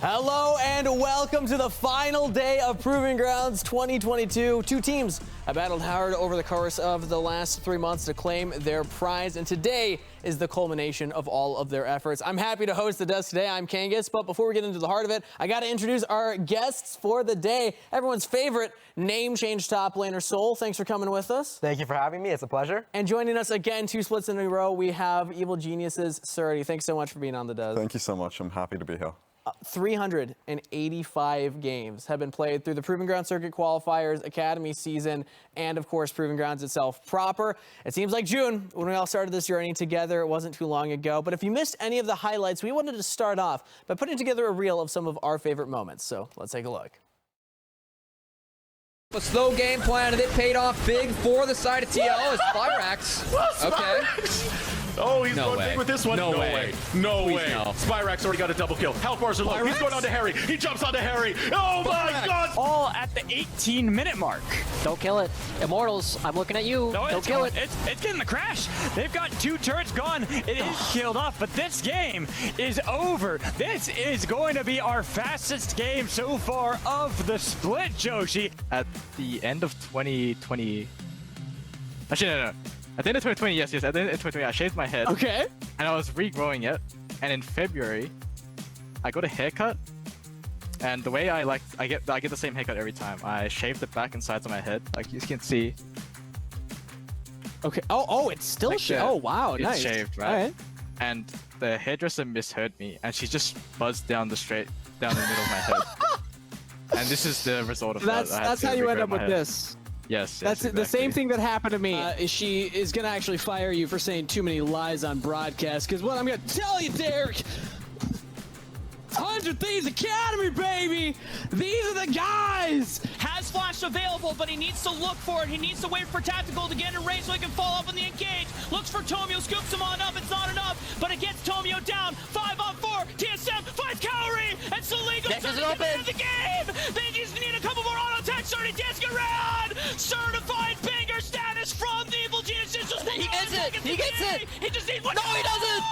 Hello and welcome to the final day of Proving Grounds 2022. Two teams have battled hard over the course of the last 3 months to claim their prize, and today is the culmination of all of their efforts. I'm happy to host the desk today. I'm Kangas, but before we get into the heart of it, I got to introduce our guests for the day. Everyone's favorite name change top laner, Sol. Thanks for coming with us. Thank you for having me. It's a pleasure. And joining us again, 2 splits in a row, we have Evil Geniuses, Surdy. Thanks so much for being on the desk. Thank you so much. I'm happy to be here. 385 games have been played through the Proving Grounds Circuit qualifiers, Academy season, and of course Proving Grounds itself proper. It seems like June, when we all started this journey together, it wasn't too long ago. But if you missed any of the highlights, we wanted to start off by putting together a reel of some of our favorite moments. So let's take a look. A slow game plan, and it paid off big for the side of TL as Spyrax. Okay. Oh, he's going big with this one. No way. No Please way. no. Spyrax already got a double kill. Health bars are low. He's going on to Harry. He jumps onto Harry. Oh my God. All at the 18-minute mark. Don't kill it. Immortals, I'm looking at you. No, Don't kill it. It's getting the crash. They've got 2 turrets gone. It is killed off, but this game is over. This is going to be our fastest game so far of the split, Joshi. At the end of 2020, actually no. At the end of 2020, yes, at the end of 2020, I shaved my head. Okay. And I was regrowing it. And in February, I got a haircut. And the way I get the same haircut every time. I shave the back and sides of my head, like you can see. Okay. Oh, it's still shaved. Oh, wow, it's nice. Shaved, right? All right. And the hairdresser misheard me, and she just buzzed down the middle of my head. And this is the result of that. That's how you end up with this. Yes, that's exactly. the same thing that happened to me. She is going to actually fire you for saying too many lies on broadcast, because what I'm going to tell you, Derek, 100 Thieves Academy, baby! These are the guys! Has flash available, but he needs to look for it. He needs to wait for Tactical to get a raise so he can fall off on the engage. Looks for Tomio, scoops him on up. It's not enough, but it gets Tomio down. 5-on-4. TSM finds Cowrie, and Soligo turns to the end of the game. They just need a couple more auto attacks. Starting dancing around. Certified banger status from the Evil Geniuses. He gets it. He gets it. He just needs one. No, he doesn't.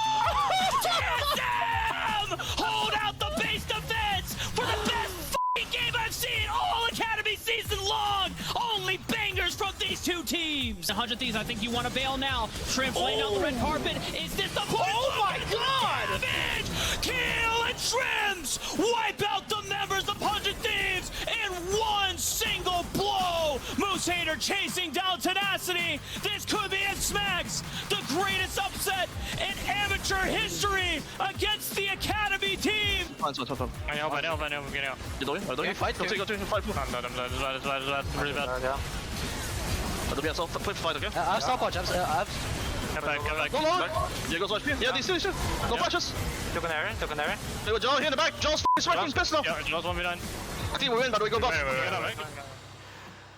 TSM hold out the base defense for the best game I've seen all Academy season long. Only bangers from these 2 teams. 100 Thieves, I think you want to bail now. Shrimp laying out the red carpet. Is this the point? Oh my God! Damage! Kill and Shrimps wipe out the members of 100 Thieves in one single blow. Moose Hater chasing down Tenacity. This could be it, Smacks. The greatest upset in amateur history against the Academy team. I know. You doing? Are you doing? Fight. Go to. Fight. Really bad. That'll be a soft fight, okay? I've stop watch. I've Come back. Go long. Here goes HP. Yeah, these two. No flashes. Took an area. There we go, Joe. Here in the back. Joe's sweating. Pissed now. Yeah, Joe's 1v9. I think we win, but we go buff.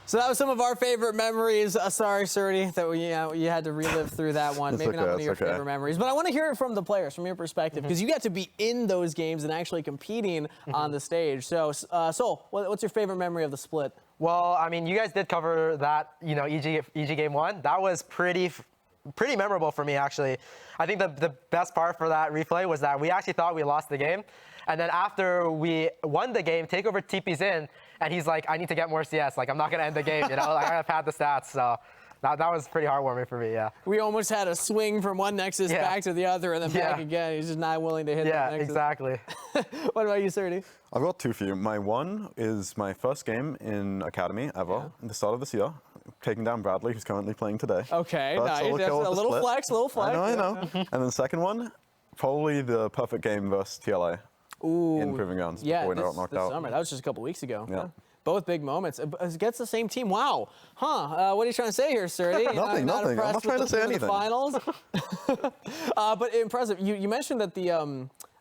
So that was some of our favorite memories. Sorry, Surdy, that you had to relive through that one. Maybe not one of your favorite memories, but I want to hear it from the players, from your perspective, because you got to be in those games and actually competing on the stage. So, Sol, what's your favorite memory of the split? Well, I mean, you guys did cover that, EG game 1. That was pretty memorable for me, actually. I think the best part for that replay was that we actually thought we lost the game. And then after we won the game, Takeover TP's in, and he's like, I need to get more CS. Like, I'm not going to end the game, Like, I have had the stats, so that was pretty heartwarming for me, yeah. We almost had a swing from one Nexus back to the other and then back again. He's just not willing to hit the Nexus. Yeah, exactly. What about you, Surdy? I've got 2 for you. My one is my first game in Academy ever, at the start of this year, taking down Bradley, who's currently playing today. Okay, nice. A little flex. I know. And then the second one, probably the perfect game versus TLA. In Proving Grounds. Yeah, before we got knocked out. Summer. That was just a couple weeks ago. Yeah. Both big moments. Against the same team. Wow. What are you trying to say here, Surdy? Nothing. I'm not trying to say anything. The finals. But impressive. You mentioned that the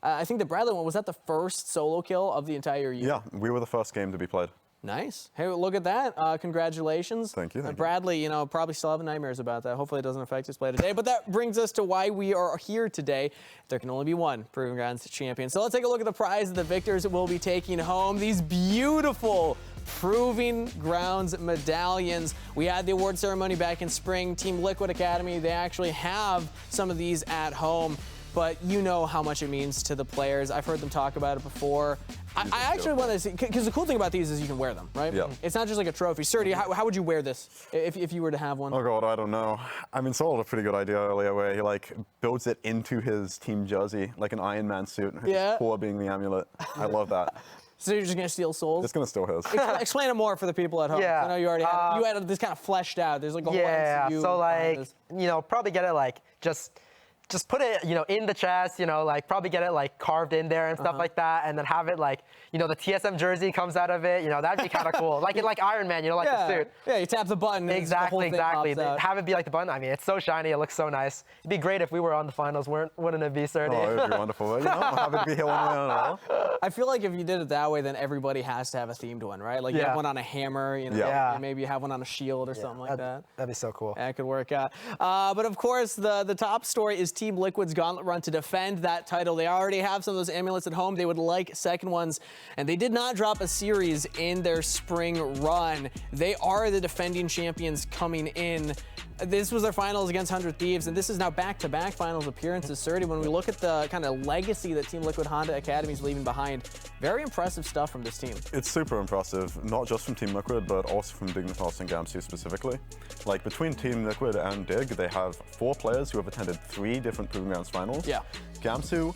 I think the Bradley one, was that the first solo kill of the entire year? Yeah, we were the first game to be played. Nice. Hey, look at that. Congratulations. Thank you. Bradley, probably still having nightmares about that. Hopefully it doesn't affect his play today. But that brings us to why we are here today. There can only be one Proving Grounds champion. So let's take a look at the prize that the victors will be taking home. These beautiful Proving Grounds medallions. We had the award ceremony back in spring. Team Liquid Academy, they actually have some of these at home. But you know how much it means to the players. I've heard them talk about it before. I actually want to see, because the cool thing about these is you can wear them, right? Yeah. It's not just like a trophy. Serty, how would you wear this if you were to have one? Oh god, I don't know. I mean, Saul had a pretty good idea earlier where he like builds it into his team jersey, like an Iron Man suit, with his core being the amulet. I love that. So you're just gonna steal souls? Just gonna steal his. Explain it more for the people at home. Yeah. I know you already had you had this kind of fleshed out. There's like a whole MCU. So like, probably get it like just put it, in the chest, like probably get it like carved in there and stuff like that, and then have it like, the TSM jersey comes out of it, that'd be kind of cool. Like Iron Man, like the suit. Yeah, you tap the button. Exactly. And the whole thing pops out. Have it be like the button. I mean, it's so shiny, it looks so nice. It'd be great if we were on the finals, wouldn't it be, Serty? Oh, it would be wonderful. I'm happy to be here one way or another. I feel like if you did it that way, then everybody has to have a themed one, right? Like you have one on a hammer, and maybe you have one on a shield or something like that. That'd be so cool. That could work out. But of course, the top story is Team Liquid's gauntlet run to defend that title. They already have some of those amulets at home. They would like second ones, and they did not drop a series in their spring run. They are the defending champions coming in. This was their finals against 100 Thieves, and this is now back-to-back finals appearances. Serty, when we look at the kind of legacy that Team Liquid Honda Academy is leaving behind, very impressive stuff from this team. It's super impressive, not just from Team Liquid, but also from Dignitas and Gamsu specifically. Like, between Team Liquid and Dig, they have 4 players who have attended 3 different Proving Grounds finals. Yeah. Gamsu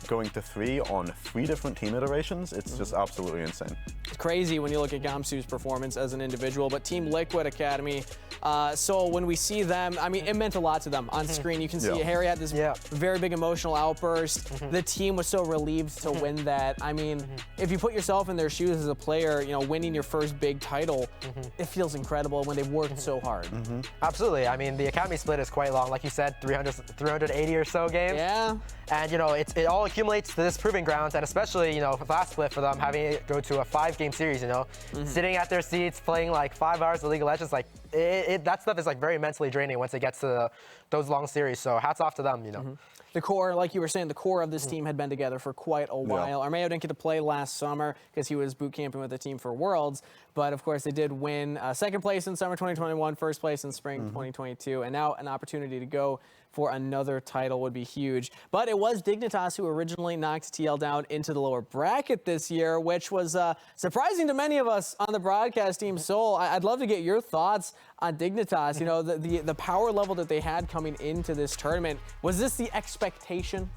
going to 3 on 3 different team iterations, it's just absolutely insane. It's crazy when you look at Gamsu's performance as an individual, but Team Liquid Academy, so when we see them, I mean, it meant a lot to them on screen. You can see Harry had this very big emotional outburst. The team was so relieved to win that. I mean, if you put yourself in their shoes as a player, winning your first big title, it feels incredible when they've worked so hard. Absolutely. I mean, the Academy split is quite long. Like you said, 380 or so games. Yeah. And, it all accumulates to this Proving Grounds, and especially, last split for them, having it go to a 5-game series, sitting at their seats, playing like 5 hours of League of Legends, like, that stuff is like very mentally draining once it gets to those long series. So hats off to them, The core, like you were saying, the core of this team had been together for quite a while. Armeo didn't get to play last summer because he was boot camping with the team for Worlds. But of course, they did win second place in summer 2021, first place in spring 2022, and now an opportunity to go for another title would be huge. But it was Dignitas who originally knocked TL down into the lower bracket this year, which was surprising to many of us on the broadcast team. Sol, I'd love to get your thoughts on Dignitas. The power level that they had coming into this tournament. Was this the expectation?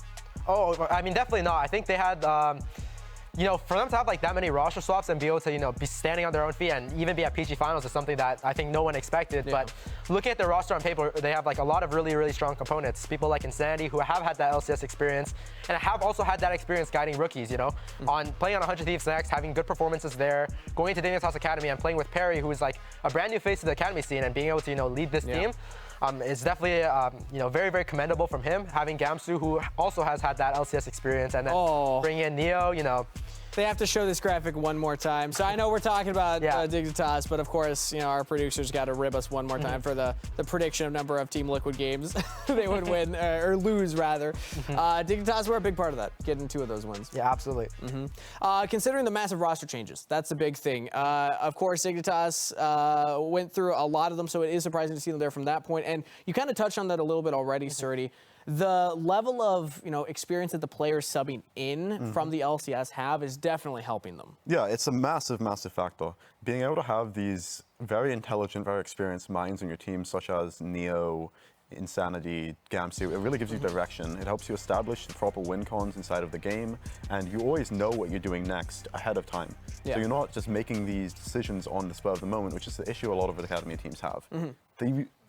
Oh, I mean, definitely not. I think they had, for them to have like that many roster swaps and be able to, be standing on their own feet and even be at PG finals is something that I think no one expected. But looking at their roster on paper, they have like a lot of really, really strong components. People like Insanity who have had that LCS experience and have also had that experience guiding rookies, on playing on 100 Thieves Next, having good performances there, going to Dignitas Academy and playing with Perry, who is like a brand new face to the Academy scene, and being able to, lead this team. It's definitely, very, very commendable from him, having Gamsu, who also has had that LCS experience, and then bringing in Neo, They have to show this graphic one more time. So I know we're talking about Dignitas, but of course, our producers got to rib us one more time for the prediction of number of Team Liquid games they would win, or lose rather. Dignitas were a big part of that, getting 2 of those wins. Yeah, absolutely. Considering the massive roster changes, that's a big thing. Of course, Dignitas went through a lot of them, so it is surprising to see them there from that point. And you kind of touched on that a little bit already, Serty. The level of experience that the players subbing in from the LCS have is definitely helping them. Yeah, it's a massive, massive factor. Being able to have these very intelligent, very experienced minds on your team, such as Neo, Insanity, Gamsu, it really gives you direction. It helps you establish the proper win cons inside of the game, and you always know what you're doing next ahead of time. So you're not just making these decisions on the spur of the moment, which is the issue a lot of the Academy teams have.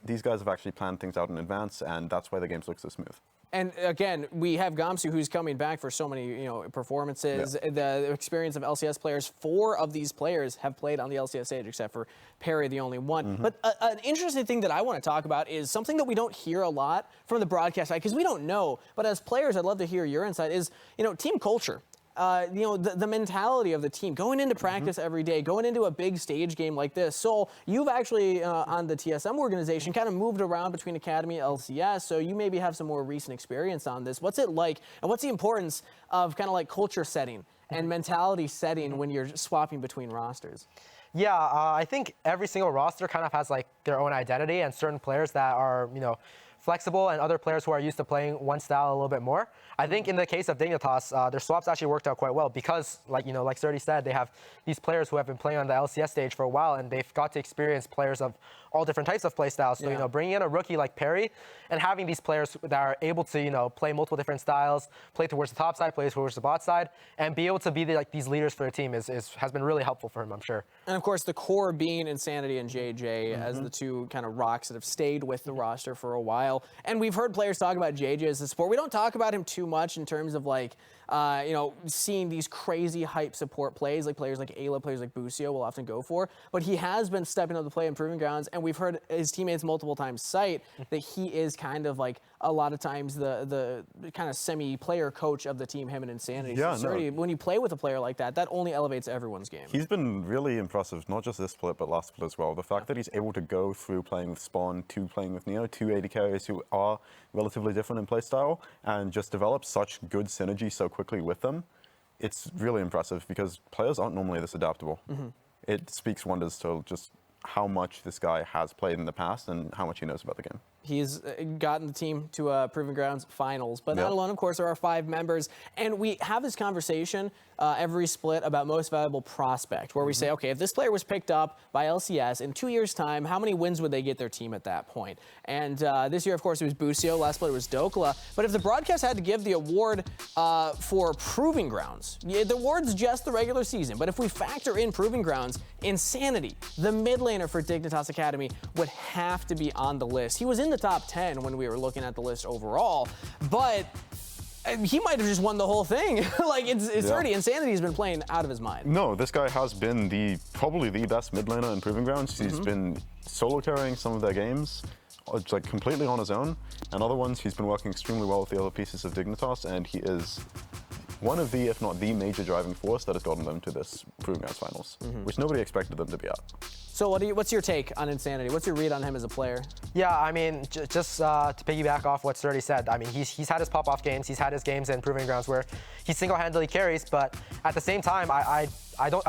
These guys have actually planned things out in advance, and that's why the games look so smooth. And again, we have Gamsu, who's coming back for so many performances. The experience of LCS players, 4 of these players have played on the LCS stage, except for Perry, the only one. But an interesting thing that I want to talk about is something that we don't hear a lot from the broadcast side, because we don't know. But as players, I'd love to hear your insight, is team culture. The mentality of the team going into practice every day, going into a big stage game like this. So you've actually, on the TSM organization, kind of moved around between Academy and LCS, so you maybe have some more recent experience on this. What's it like, and what's the importance of kind of like culture setting and mentality setting when you're swapping between rosters? Yeah, I think every single roster kind of has like their own identity, and certain players that are, flexible and other players who are used to playing one style a little bit more. I think in the case of Dignitas, their swaps actually worked out quite well because, like Sturdy said, they have these players who have been playing on the LCS stage for a while, and they've got to experience players of all different types of play styles. So, bringing in a rookie like Perry and having these players that are able to, play multiple different styles, play towards the top side, play towards the bot side, and be able to be these leaders for their team has been really helpful for him, I'm sure. And of course, the core being Insanity and JJ as the two kind of rocks that have stayed with the roster for a while. And we've heard players talk about JJ as a support. We don't talk about him too much in terms of seeing these crazy hype support plays like players like Ayla, players like Busio will often go for. But he has been stepping up the play in Proving Grounds, and we've heard his teammates multiple times cite that he is kind of like a lot of times the kind of semi-player coach of the team, him and Insanity. Yeah, so when you play with a player like that, that only elevates everyone's game. He's been really impressive, not just this split, but last split as well. The fact that he's able to go through playing with Spawn to playing with Neo, two AD carriers who are relatively different in playstyle, and just develop such good synergy so quickly with them, it's really impressive because players aren't normally this adaptable. It speaks wonders to just how much this guy has played in the past and how much he knows about the game. He's gotten the team to Proving Grounds finals, but not alone, of course, there are 5 members. And we have this conversation every split about most valuable prospect, where we say, okay, if this player was picked up by LCS in 2 years' time, how many wins would they get their team at that point? And this year, of course, it was Busio. Last split it was Dokla. But if the broadcast had to give the award for Proving Grounds, the award's just the regular season. But if we factor in Proving Grounds, Insanity, the mid laner for Dignitas Academy, would have to be on the list. He was in the top 10 when we were looking at the list overall, but he might have just won the whole thing. Like, it's already Insanity's been playing out of his mind. No, this guy has been probably the best mid laner in Proving Grounds. He's been solo carrying some of their games, like completely on his own, and other ones he's been working extremely well with the other pieces of Dignitas, and he is one of the, if not the major driving force that has gotten them to this Proving Grounds finals, which nobody expected them to be at. So what's your take on Insanity? What's your read on him as a player? Yeah, I mean, just to piggyback off what Sturdy said, I mean, he's had his pop-off games, he's had his games in Proving Grounds where he single-handedly carries, but at the same time, I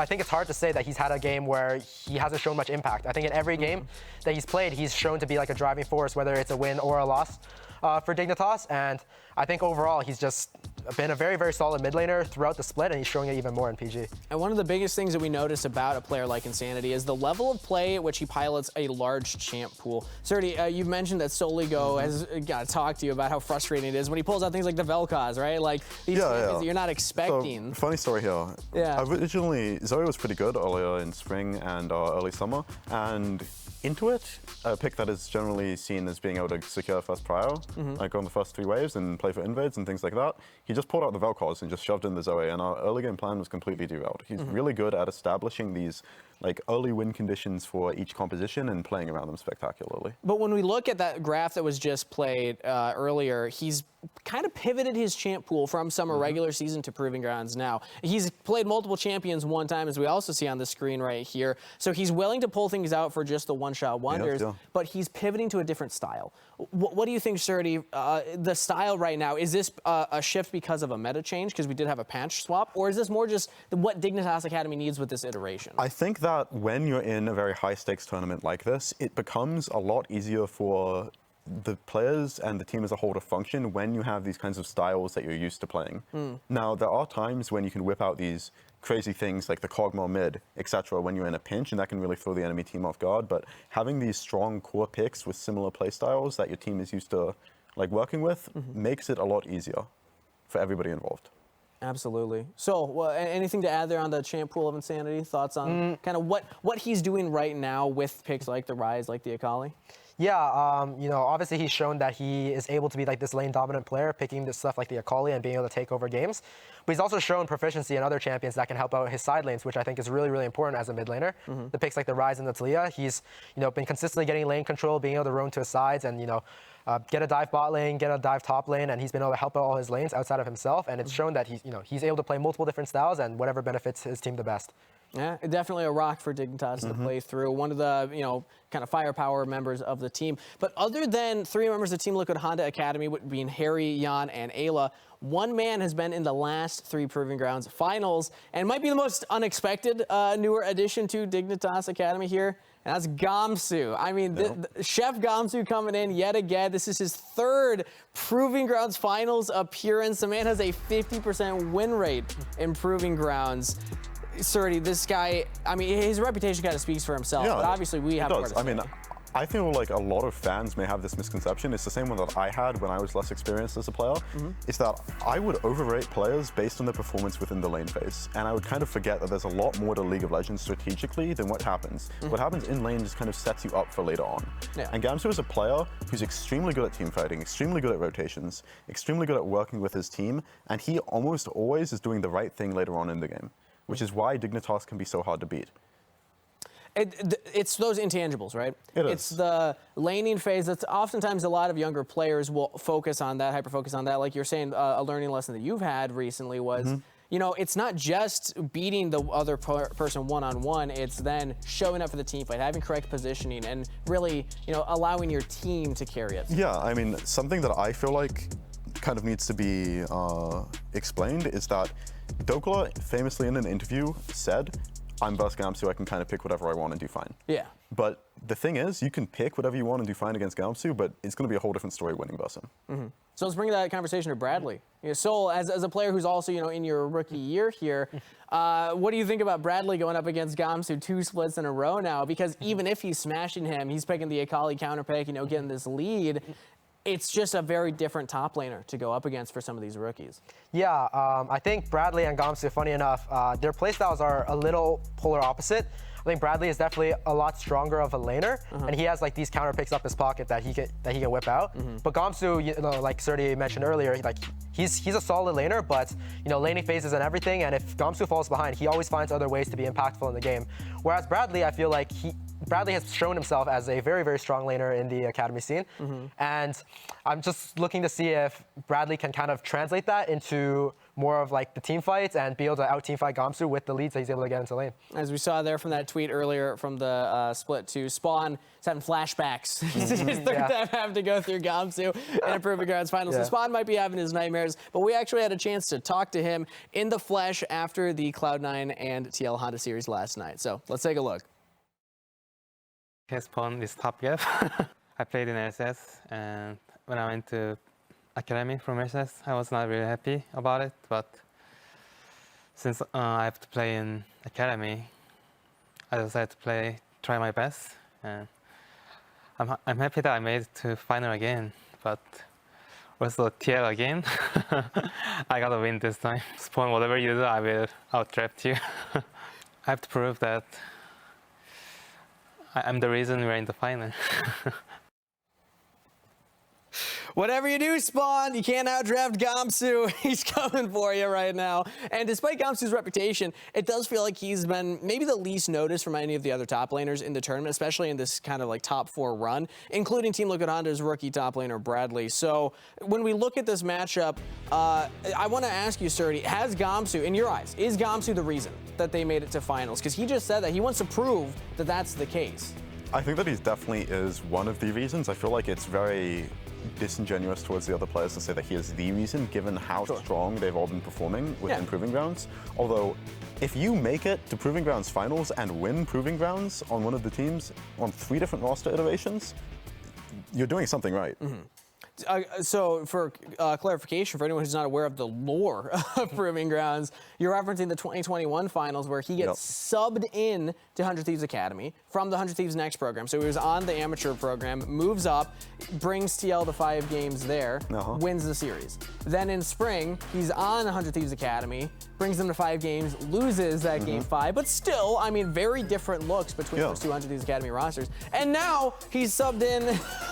think it's hard to say that he's had a game where he hasn't shown much impact. I think in every game that he's played, he's shown to be like a driving force, whether it's a win or a loss for Dignitas, and I think overall he's just been a very, very solid mid laner throughout the split, and he's showing it even more in PG. And one of the biggest things that we notice about a player like Insanity is the level of play at which he pilots a large champ pool. Sturdy, you've mentioned that Soligo has got to talk to you about how frustrating it is when he pulls out things like the Vel'Koz, right? Like these champions that you're not expecting. So, funny story here. Yeah. Originally, Zoe was pretty good earlier in spring and early summer, and Intuit, a pick that is generally seen as being able to secure first prio, like on the first 3 waves and play for invades and things like that. He just pulled out the Vel'Koz and just shoved in the Zoe, and our early game plan was completely derailed. He's really good at establishing these like early win conditions for each composition and playing around them spectacularly. But when we look at that graph that was just played earlier, he's kind of pivoted his champ pool from summer regular season to Proving Grounds now. He's played multiple champions one time, as we also see on the screen right here. So he's willing to pull things out for just the one-shot wonders, but he's pivoting to a different style. What do you think, Sturdy, the style right now, is this a shift because of a meta change, because we did have a patch swap, or is this more just what Dignitas Academy needs with this iteration? I think that when you're in a very high-stakes tournament like this, it becomes a lot easier for the players and the team as a whole to function when you have these kinds of styles that you're used to playing. Now, there are times when you can whip out these crazy things like the Kog'Maw mid, etc., when you're in a pinch, and that can really throw the enemy team off guard. But having these strong core picks with similar playstyles that your team is used to like working with makes it a lot easier for everybody involved. Absolutely. So, anything to add there on the champ pool of Insanity? Thoughts on kind of what he's doing right now with picks like the Rise, like the Akali? Yeah, obviously he's shown that he is able to be like this lane dominant player, picking this stuff like the Akali and being able to take over games. But he's also shown proficiency in other champions that can help out his side lanes, which I think is really, really important as a mid laner. The picks like the Rise and the Talia, he's been consistently getting lane control, being able to roam to his sides, and get a dive bot lane, get a dive top lane, and he's been able to help out all his lanes outside of himself. And it's shown that he's able to play multiple different styles and whatever benefits his team the best. Yeah, definitely a rock for Dignitas to play through. One of the, kind of firepower members of the team. But other than 3 members of Team Liquid Honda Academy, being Harry, Jan, and Ayla, one man has been in the last 3 Proving Grounds finals and might be the most unexpected newer addition to Dignitas Academy here. and that's Gamsu. I mean, Chef Gamsu coming in yet again. This is his third Proving Grounds Finals appearance. The man has a 50% win rate in Proving Grounds. Surdy, this guy, I mean, his reputation kind of speaks for himself, but obviously we have more to say. I mean, I feel like a lot of fans may have this misconception. It's the same one that I had when I was less experienced as a player. It's that I would overrate players based on their performance within the lane phase. And I would kind of forget that there's a lot more to League of Legends strategically than what happens. What happens in lane just kind of sets you up for later on. And Gamsu is a player who's extremely good at team fighting, extremely good at rotations, extremely good at working with his team, and he almost always is doing the right thing later on in the game, which is why Dignitas can be so hard to beat. It's those intangibles, right? It is. It's the laning phase. That's oftentimes a lot of younger players will focus on that, hyper-focus on that. Like you're saying, a learning lesson that you've had recently was, you know, it's not just beating the other person one-on-one. It's then showing up for the team fight, having correct positioning, and really, you know, allowing your team to carry it. Yeah, I mean, something that I feel like kind of needs to be explained is that Dokla famously in an interview said, I'm versus Gamsu, I can kind of pick whatever I want and do fine. Yeah. But the thing is, you can pick whatever you want and do fine against Gamsu, but it's going to be a whole different story winning versus him. So let's bring that conversation to Bradley. You know, Sol, as a player who's also, you know, in your rookie year here, what do you think about Bradley going up against Gamsu 2 splits in a row now? Because even if he's smashing him, he's picking the Akali counter pick, you know, getting this lead. It's just a very different top laner to go up against for some of these rookies. Yeah, I think Bradley and Gamsu, funny enough, their playstyles are a little polar opposite. I think Bradley is definitely a lot stronger of a laner, and he has like these counter picks up his pocket that he can whip out. But Gamsu, you know, like Surdy mentioned earlier, like he's a solid laner, but you know, laning phases and everything. And if Gamsu falls behind, he always finds other ways to be impactful in the game. Whereas Bradley, I feel like Bradley has shown himself as a very, very strong laner in the academy scene. And I'm just looking to see if Bradley can kind of translate that into more of like the team fights and be able to out-team fight Gamsu with the leads that he's able to get into lane. As we saw there from that tweet earlier from the split 2, Spawn is having flashbacks. It's his third time having to go through Gamsu in a Proving Grounds Finals. So Spawn might be having his nightmares, but we actually had a chance to talk to him in the flesh after the Cloud9 and TL Honda series last night. So let's take a look. Spawn is top gap. I played in LCS, and when I went to Academy from LCS, I was not really happy about it, but since I have to play in Academy, I decided to try my best, and I'm happy that I made it to final again, but also TL again. I gotta win this time. Spawn, whatever you do, I will out-draft you. I have to prove that I'm the reason we're in the final. Whatever you do, Spawn, you can't outdraft Gamsu. He's coming for you right now. And despite Gamsu's reputation, it does feel like he's been maybe the least noticed from any of the other top laners in the tournament, especially in this kind of like top 4 run, including Team Liquid Honda's rookie top laner, Bradley. So when we look at this matchup, I want to ask you, Surdy, has Gamsu, in your eyes, is Gamsu the reason that they made it to finals? Because he just said that he wants to prove that that's the case. I think that he definitely is one of the reasons. I feel like it's very disingenuous towards the other players to say that he is the reason, given how strong they've all been performing within Proving Grounds. Although, if you make it to Proving Grounds finals and win Proving Grounds on one of the teams on 3 different roster iterations, you're doing something right. So for clarification, for anyone who's not aware of the lore of Proving Grounds, you're referencing the 2021 finals where he gets subbed in to 100 Thieves Academy from the 100 Thieves Next program. So he was on the amateur program, moves up, brings TL to 5 games there, wins the series. Then in spring, he's on 100 Thieves Academy, brings them to 5 games, loses that game 5, but still, I mean, very different looks between those 200 Thieves Academy rosters. And now he's subbed in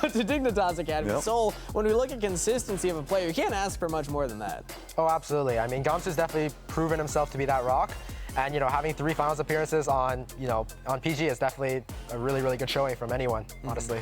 to Dignitas Academy. So when we look at consistency of a player, you can't ask for much more than that. Oh, absolutely. I mean, Gamsu's definitely proven himself to be that rock. And, you know, having 3 finals appearances on, on PG is definitely a really, really good showing from anyone, honestly.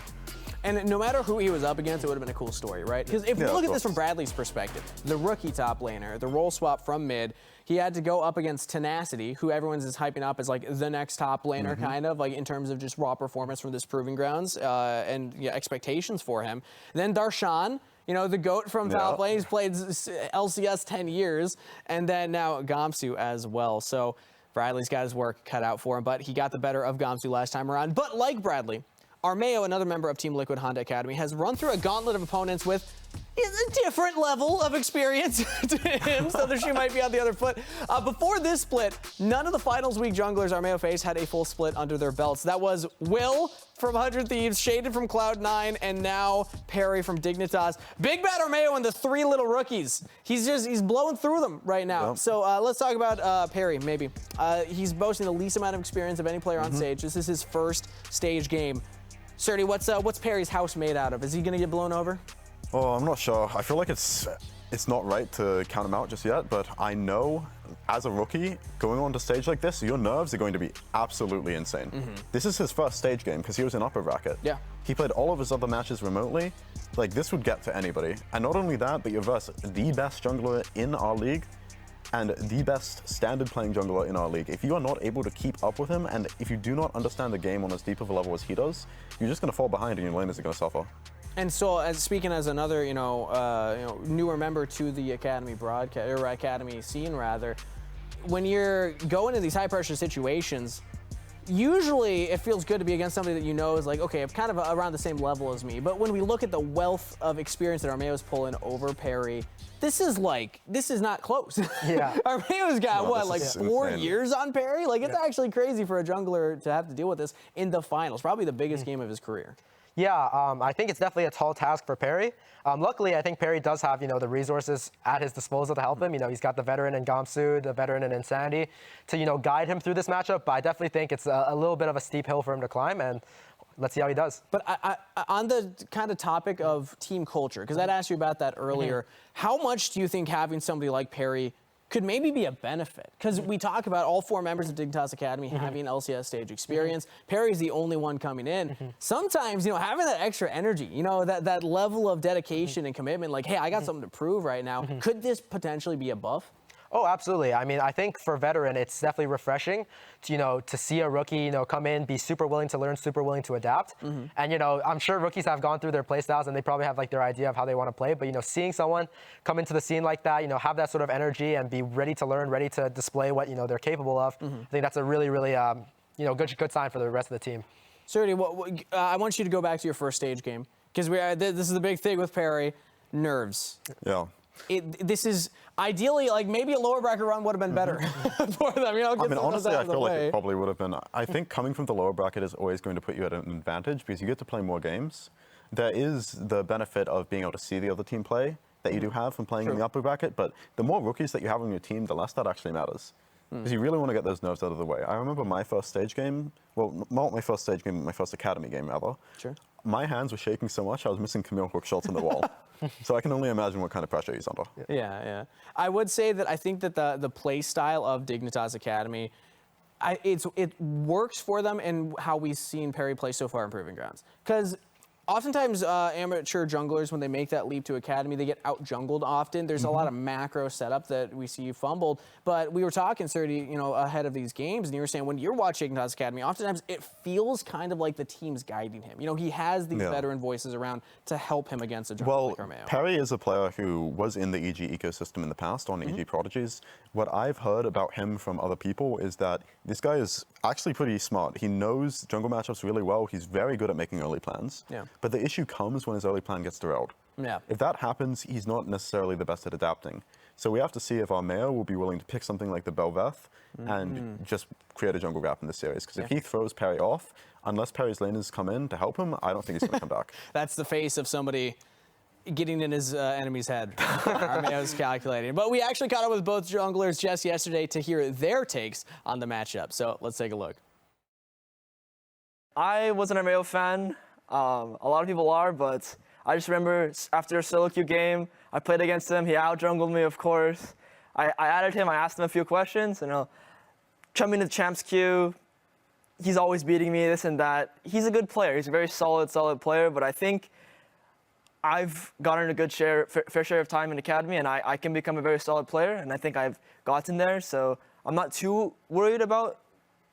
And no matter who he was up against, it would have been a cool story, right? Because if you look at this from Bradley's perspective, the rookie top laner, the role swap from mid, he had to go up against Tenacity, who everyone's is hyping up as like the next top laner, kind of like in terms of just raw performance from this Proving Grounds and expectations for him. Then Darshan, you know, the GOAT from top lane, he's played LCS 10 years, and then now Gamsu as well. So Bradley's got his work cut out for him, but he got the better of Gamsu last time around. But like Bradley, Armeo, another member of Team Liquid Honda Academy, has run through a gauntlet of opponents with a different level of experience to him, so the shoe might be on the other foot. Before this split, none of the finals week junglers Armeo faced had a full split under their belts. That was Will from 100 Thieves, Shaded from Cloud9, and now Perry from Dignitas. Big bad Armeo and the three little rookies. He's blowing through them right now. Yep. So let's talk about Perry, maybe. He's boasting the least amount of experience of any player on stage. This is his first stage game. Serty, what's Perry's house made out of? Is he going to get blown over? Oh, I'm not sure. I feel like it's not right to count him out just yet, but I know as a rookie, going on to stage like this, your nerves are going to be absolutely insane. This is his first stage game because he was in upper bracket. Yeah. He played all of his other matches remotely. Like, this would get to anybody. And not only that, but you're versus the best jungler in our league and the best standard playing jungler in our league. If you are not able to keep up with him, and if you do not understand the game on as deep of a level as he does, you're just going to fall behind and your laners are going to suffer. And so, speaking as another, newer member to the Academy broadcast or Academy scene, rather, when you're going into these high-pressure situations, usually it feels good to be against somebody that you know is like, okay, I'm kind of around the same level as me. But when we look at the wealth of experience that Armeo's pulling over Perry, this is not close. Yeah. Armeo's got, No, what, like 4 insane. years on Perry? Like, it's actually crazy for a jungler to have to deal with this in the finals. Probably the biggest game of his career. Yeah, I think it's definitely a tall task for Perry. Luckily, I think Perry does have, the resources at his disposal to help him. He's got the veteran in Gamsu, the veteran in Insanity to, guide him through this matchup. But I definitely think it's a little bit of a steep hill for him to climb, and let's see how he does. But I on the kind of topic of team culture, because I'd asked you about that earlier, how much do you think having somebody like Perry could maybe be a benefit? Because we talk about all 4 members of Dignitas Academy having LCS stage experience. Perry's the only one coming in. Sometimes, having that extra energy, that level of dedication and commitment, like, hey, I got something to prove right now. Could this potentially be a buff? Oh, absolutely. I mean, I think for veteran, it's definitely refreshing to see a rookie, come in, be super willing to learn, super willing to adapt. And, I'm sure rookies have gone through their play styles and they probably have like their idea of how they want to play. But, seeing someone come into the scene like that, have that sort of energy and be ready to learn, ready to display what, they're capable of, I think that's a really, really, good sign for the rest of the team. Serty, I want you to go back to your first stage game, because this is the big thing with Perry, nerves. Yeah. This is ideally, like, maybe a lower bracket run would have been better for them. I mean, honestly, I feel like it probably would have been. I think coming from the lower bracket is always going to put you at an advantage because you get to play more games. There is the benefit of being able to see the other team play that you do have from playing in the upper bracket, but the more rookies that you have on your team, the less that actually matters. Because you really want to get those nerves out of the way. I remember my first stage game, well, not my first stage game, my first Academy game, rather. Sure. My hands were shaking so much, I was missing Camille hook shots on the wall. So I can only imagine what kind of pressure he's under. Yeah. I would say that I think that the play style of Dignitas Academy, it works for them in how we've seen Perry play so far in Proving Grounds. Because oftentimes amateur junglers, when they make that leap to Academy, they get out-jungled often. There's a lot of macro setup that we see fumbled. But we were talking, Serty, ahead of these games, and you were saying when you're watching Dignitas Academy, oftentimes it feels kind of like the team's guiding him. He has these veteran voices around to help him against a jungler like Armeo. Perry is a player who was in the EG ecosystem in the past on EG Prodigies. What I've heard about him from other people is that this guy is actually pretty smart. He knows jungle matchups really well. He's very good at making early plans. Yeah. But the issue comes when his early plan gets derailed. Yeah. If that happens, he's not necessarily the best at adapting. So we have to see if Armeo will be willing to pick something like the Belveth and just create a jungle gap in this series. Because if he throws Perry off, unless Perry's laners come in to help him, I don't think he's going to come back. That's the face of somebody getting in his enemy's head. Armeo's calculating. But we actually caught up with both junglers just yesterday to hear their takes on the matchup. So let's take a look. I was an Armeo fan. A lot of people are, but I just remember after a solo queue game, I played against him. He out-jungled me, of course. I added him. I asked him a few questions. Chumming to the champs queue. He's always beating me, this and that. He's a good player. He's a very solid player, but I think I've gotten a good fair share of time in Academy, and I can become a very solid player, and I think I've gotten there, so I'm not too worried about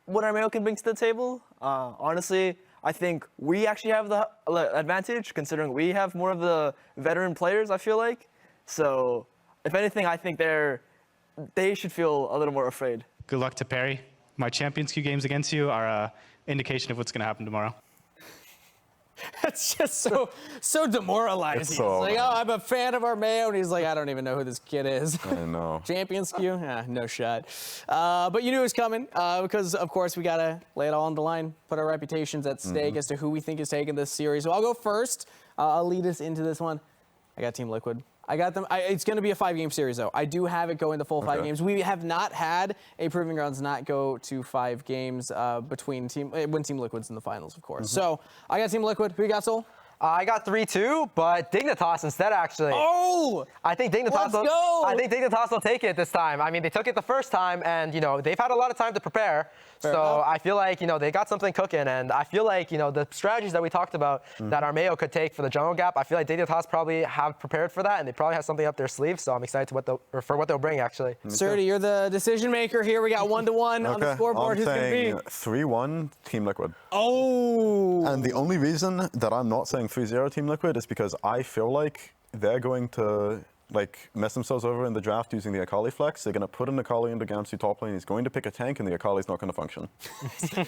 what Armeo can bring to the table. Honestly, I think we actually have the advantage, considering we have more of the veteran players, I feel like. So, if anything, I think they should feel a little more afraid. good luck to Perry. My Champions Queue games against you are an indication of what's going to happen tomorrow. It's just so demoralizing. It's so like, oh, I'm a fan of Armeo, and he's like, I don't even know who this kid is. I know. Champions queue? No shot. But you knew it was coming because, of course, we got to lay it all on the line, put our reputations at stake as to who we think is taking this series. So I'll go first. I'll lead us into this one. I got Team Liquid. I got them. It's going to be a 5-game series, though. I do have it going the full 5 games. We have not had a Proving Grounds not go to 5 games between when Team Liquid's in the finals, of course. So I got Team Liquid. Who you got, Sol? I got 3-2, but Dignitas instead, actually. Oh! I think Dignitas will take it this time. I mean, they took it the first time, and, you know, they've had a lot of time to prepare. Fair enough. I feel like, you know, they got something cooking, and I feel like, you know, the strategies that we talked about that Armeo could take for the jungle gap, I feel like Dignitas probably have prepared for that, and they probably have something up their sleeve, so I'm excited for what they'll bring, actually. Serty, you're the decision maker here. We got 1-1 on the scoreboard. Who's going to be? 3-1 Team Liquid. Oh! And the only reason that I'm not saying 3-0 Team Liquid is because I feel like they're going to mess themselves over in the draft using the Akali flex. They're going to put an Akali into Gamsu top lane. He's going to pick a tank, and the Akali's not going to function.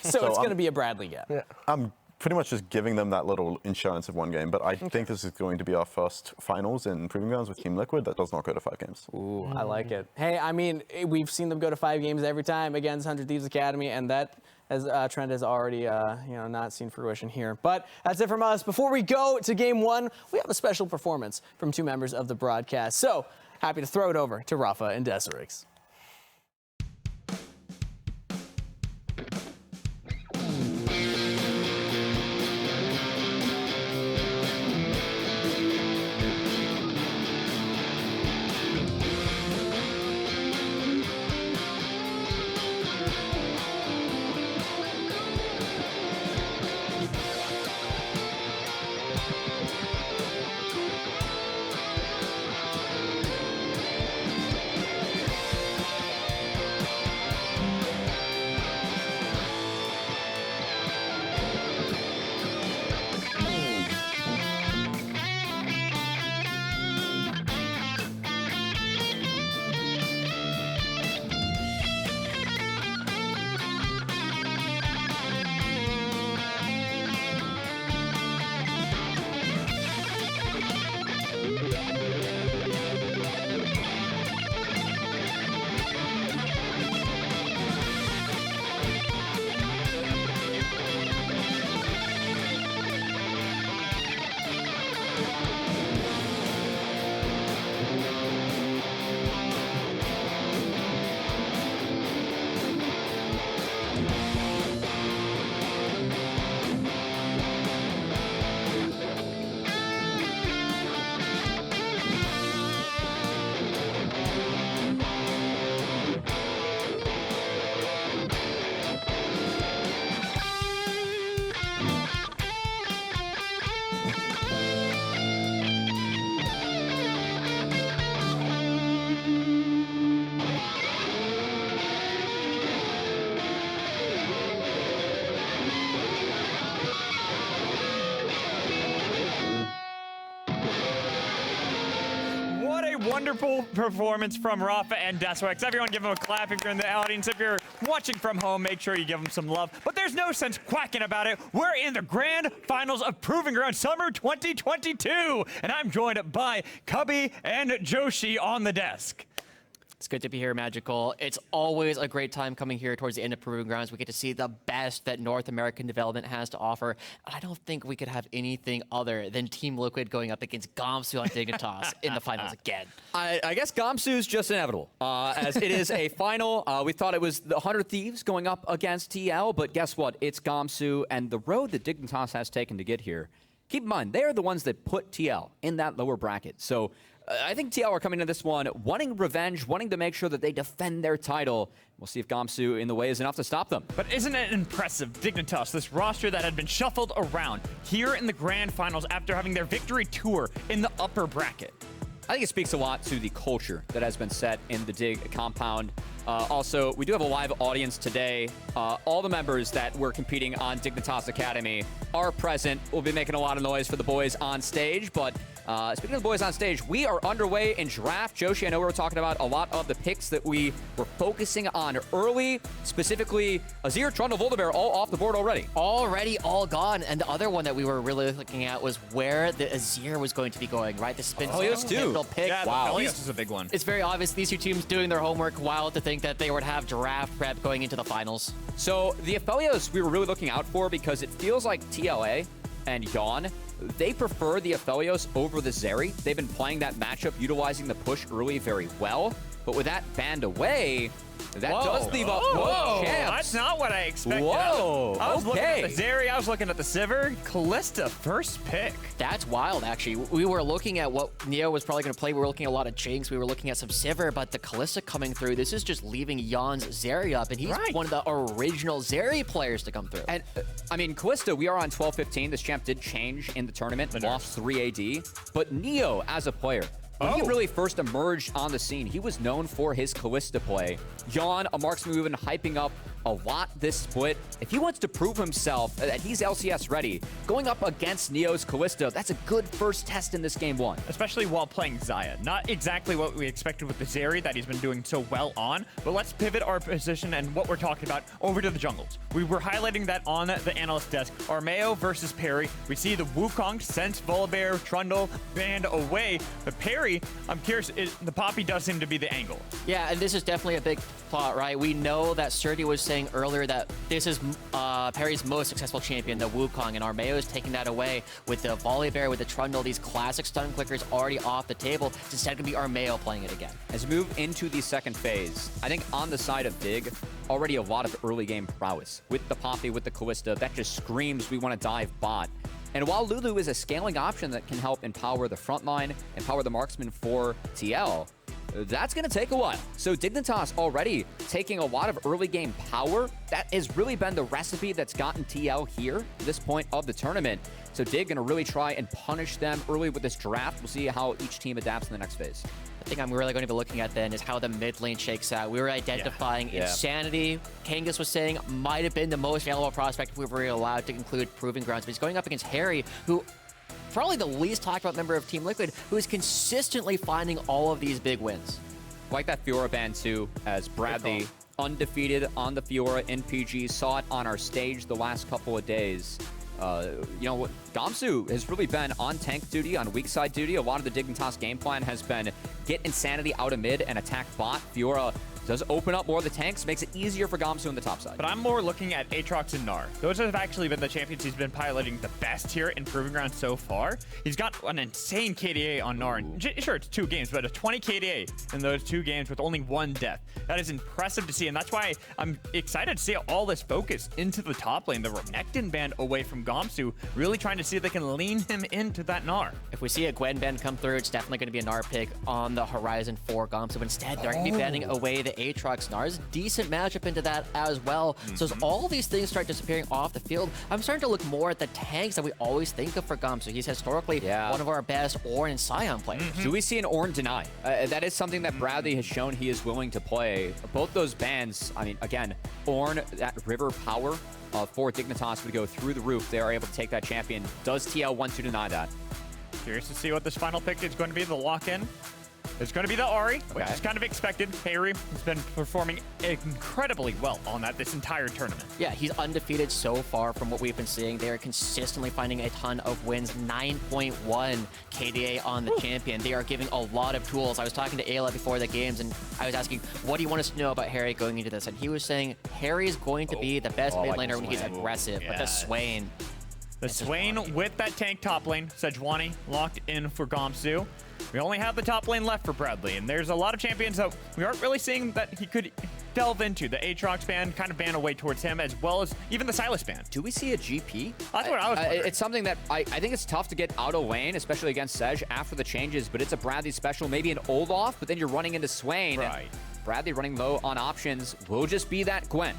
so it's going to be a Bradley gap. Yeah. I'm pretty much just giving them that little insurance of 1 game, but I think this is going to be our first finals in Proving Grounds with Team Liquid that does not go to 5 games. Ooh, I like it. Hey, I mean, we've seen them go to 5 games every time against 100 Thieves Academy, and that trend has already, not seen fruition here. But that's it from us. Before we go to Game 1, we have a special performance from 2 members of the broadcast. So happy to throw it over to Rafa and Deserix. Wonderful performance from Rafa and Deserix. Everyone give them a clap if you're in the audience. If you're watching from home, make sure you give them some love. But there's no sense quacking about it. We're in the grand finals of Proving Ground Summer 2022. And I'm joined by Cubby and Joshi on the desk. It's good to be here, Magical. It's always a great time coming here towards the end of Proving Grounds. We get to see the best that North American development has to offer. And I don't think we could have anything other than Team Liquid going up against Gamsu on Dignitas in the finals again. I guess Gamsu's just inevitable, as it is a final. We thought it was the 100 Thieves going up against TL, but guess what? It's Gamsu, and the road that Dignitas has taken to get here. Keep in mind, they are the ones that put TL in that lower bracket. So I think TL are coming to this one wanting revenge, wanting to make sure that they defend their title. We'll see if Gamsu in the way is enough to stop them. But isn't it impressive, Dignitas, this roster that had been shuffled around here in the grand finals after having their victory tour in the upper bracket? I think it speaks a lot to the culture that has been set in the Dig compound. Also, we do have a live audience today. All the members that were competing on Dignitas Academy are present. We'll be making a lot of noise for the boys on stage, but Speaking of the boys on stage, we are underway in draft. Joshi, I know we were talking about a lot of the picks that we were focusing on early, specifically Azir, Trundle, Voldabear, all off the board already. Already all gone. And the other one that we were really looking at was where the Azir was going to be going, right? The spin pivotal pick. Yeah, wow. This is a big one. It's very obvious these two teams doing their homework. Wild to think that they would have draft prep going into the finals. So the Aphelios we were really looking out for because it feels like TLA and Yawn, they prefer the Aphelios over the Zeri. They've been playing that matchup, utilizing the push early very well. But with that banned away, that does leave up champs. That's not what I expected. Whoa, I was looking at the Zeri, I was looking at the Sivir. Kalista, first pick. That's wild, actually. We were looking at what Neo was probably going to play. We were looking at a lot of Jinx. We were looking at some Sivir, but the Kalista coming through, this is just leaving Yon's Zeri up, and he's one of the original Zeri players to come through. And, I mean, Kalista, we are on 12-15. This champ did change in the tournament, lost 3 AD. But Neo, as a player, when he really first emerged on the scene, he was known for his Kalista play. Yawn, a marksman we've been hyping up a lot this split. If he wants to prove himself that he's LCS ready, going up against Neo's Kalista, that's a good first test in this game 1. Especially while playing Xayah. Not exactly what we expected with the Zeri that he's been doing so well on, but let's pivot our position and what we're talking about over to the jungles. We were highlighting that on the analyst desk. Armeo versus Perry. We see the Wukong sense Volibear, Trundle banned away. But Perry, I'm curious, the Poppy does seem to be the angle. Yeah, and this is definitely a big plot, right? We know that Serdi was saying earlier that this is Perry's most successful champion, the Wukong, and Armeo is taking that away with the Volibear, with the Trundle, these classic stun clickers already off the table. It's instead going to be Armeo playing it again. As we move into the second phase, I think on the side of Dig, already a lot of early game prowess. With the Poppy, with the Kalista, that just screams we want to dive bot. And while Lulu is a scaling option that can help empower the front line, empower the marksman for TL, that's going to take a while. So Dignitas already taking a lot of early game power. That has really been the recipe that's gotten TL here to this point of the tournament. So Dig going to really try and punish them early with this draft. We'll see how each team adapts in the next phase. I think I'm really going to be looking at then is how the mid lane shakes out. We were identifying Insanity. Kangas was saying might have been the most valuable prospect if we were allowed to include Proving Grounds. But he's going up against Harry, who probably the least talked about member of Team Liquid, who is consistently finding all of these big wins. Like that Fiora ban too, as Bradley undefeated on the Fiora in PG, saw it on our stage the last couple of days. You know, Gamsu has really been on tank duty, on weak side duty. A lot of the Dignitas game plan has been get Insanity out of mid and attack bot. Fiora does open up more of the tanks, makes it easier for Gamsu on the top side. But I'm more looking at Aatrox and Gnar. Those have actually been the champions he's been piloting the best here in Proving Grounds so far. He's got an insane KDA on Gnar. And sure, it's 2 games, but a 20 KDA in those 2 games with only 1 death. That is impressive to see, and that's why I'm excited to see all this focus into the top lane. The Renekton band away from Gamsu, really trying to see if they can lean him into that Gnar. If we see a Gwen band come through, it's definitely going to be a Gnar pick on the horizon for Gamsu. But instead, they're going to be banning away the Aatrox Gnar. There's a decent matchup into that as well. So as all these things start disappearing off the field, I'm starting to look more at the tanks that we always think of for Gamsu. He's historically one of our best Ornn and Sion players. Do we see an Ornn deny? That is something that Bradley has shown he is willing to play. Both those bans, I mean, again, Ornn, that river power for Dignitas would go through the roof. They are able to take that champion. Does TL want to deny that? Curious to see what this final pick is going to be, the lock-in. It's going to be the Ahri, which is kind of expected. Harry has been performing incredibly well on that this entire tournament. Yeah, he's undefeated so far from what we've been seeing. They are consistently finding a ton of wins. 9.1 KDA on the champion. They are giving a lot of tools. I was talking to Ayla before the games, and I was asking, what do you want us to know about Harry going into this? And he was saying, Harry is going to be the best mid laner when he's aggressive. But the Swain. The Swain with that tank top lane. Sejuani locked in for Gamsu. We only have the top lane left for Bradley, and there's a lot of champions that we aren't really seeing that he could delve into. The Aatrox ban kind of ban away towards him, as well as even the Sylas ban. Do we see a GP? That's what I was wondering. It's something that I think it's tough to get out of lane, especially against Sej after the changes, but it's a Bradley special, maybe an Olaf, but then you're running into Swain. Right. Bradley running low on options will just be that Gwen.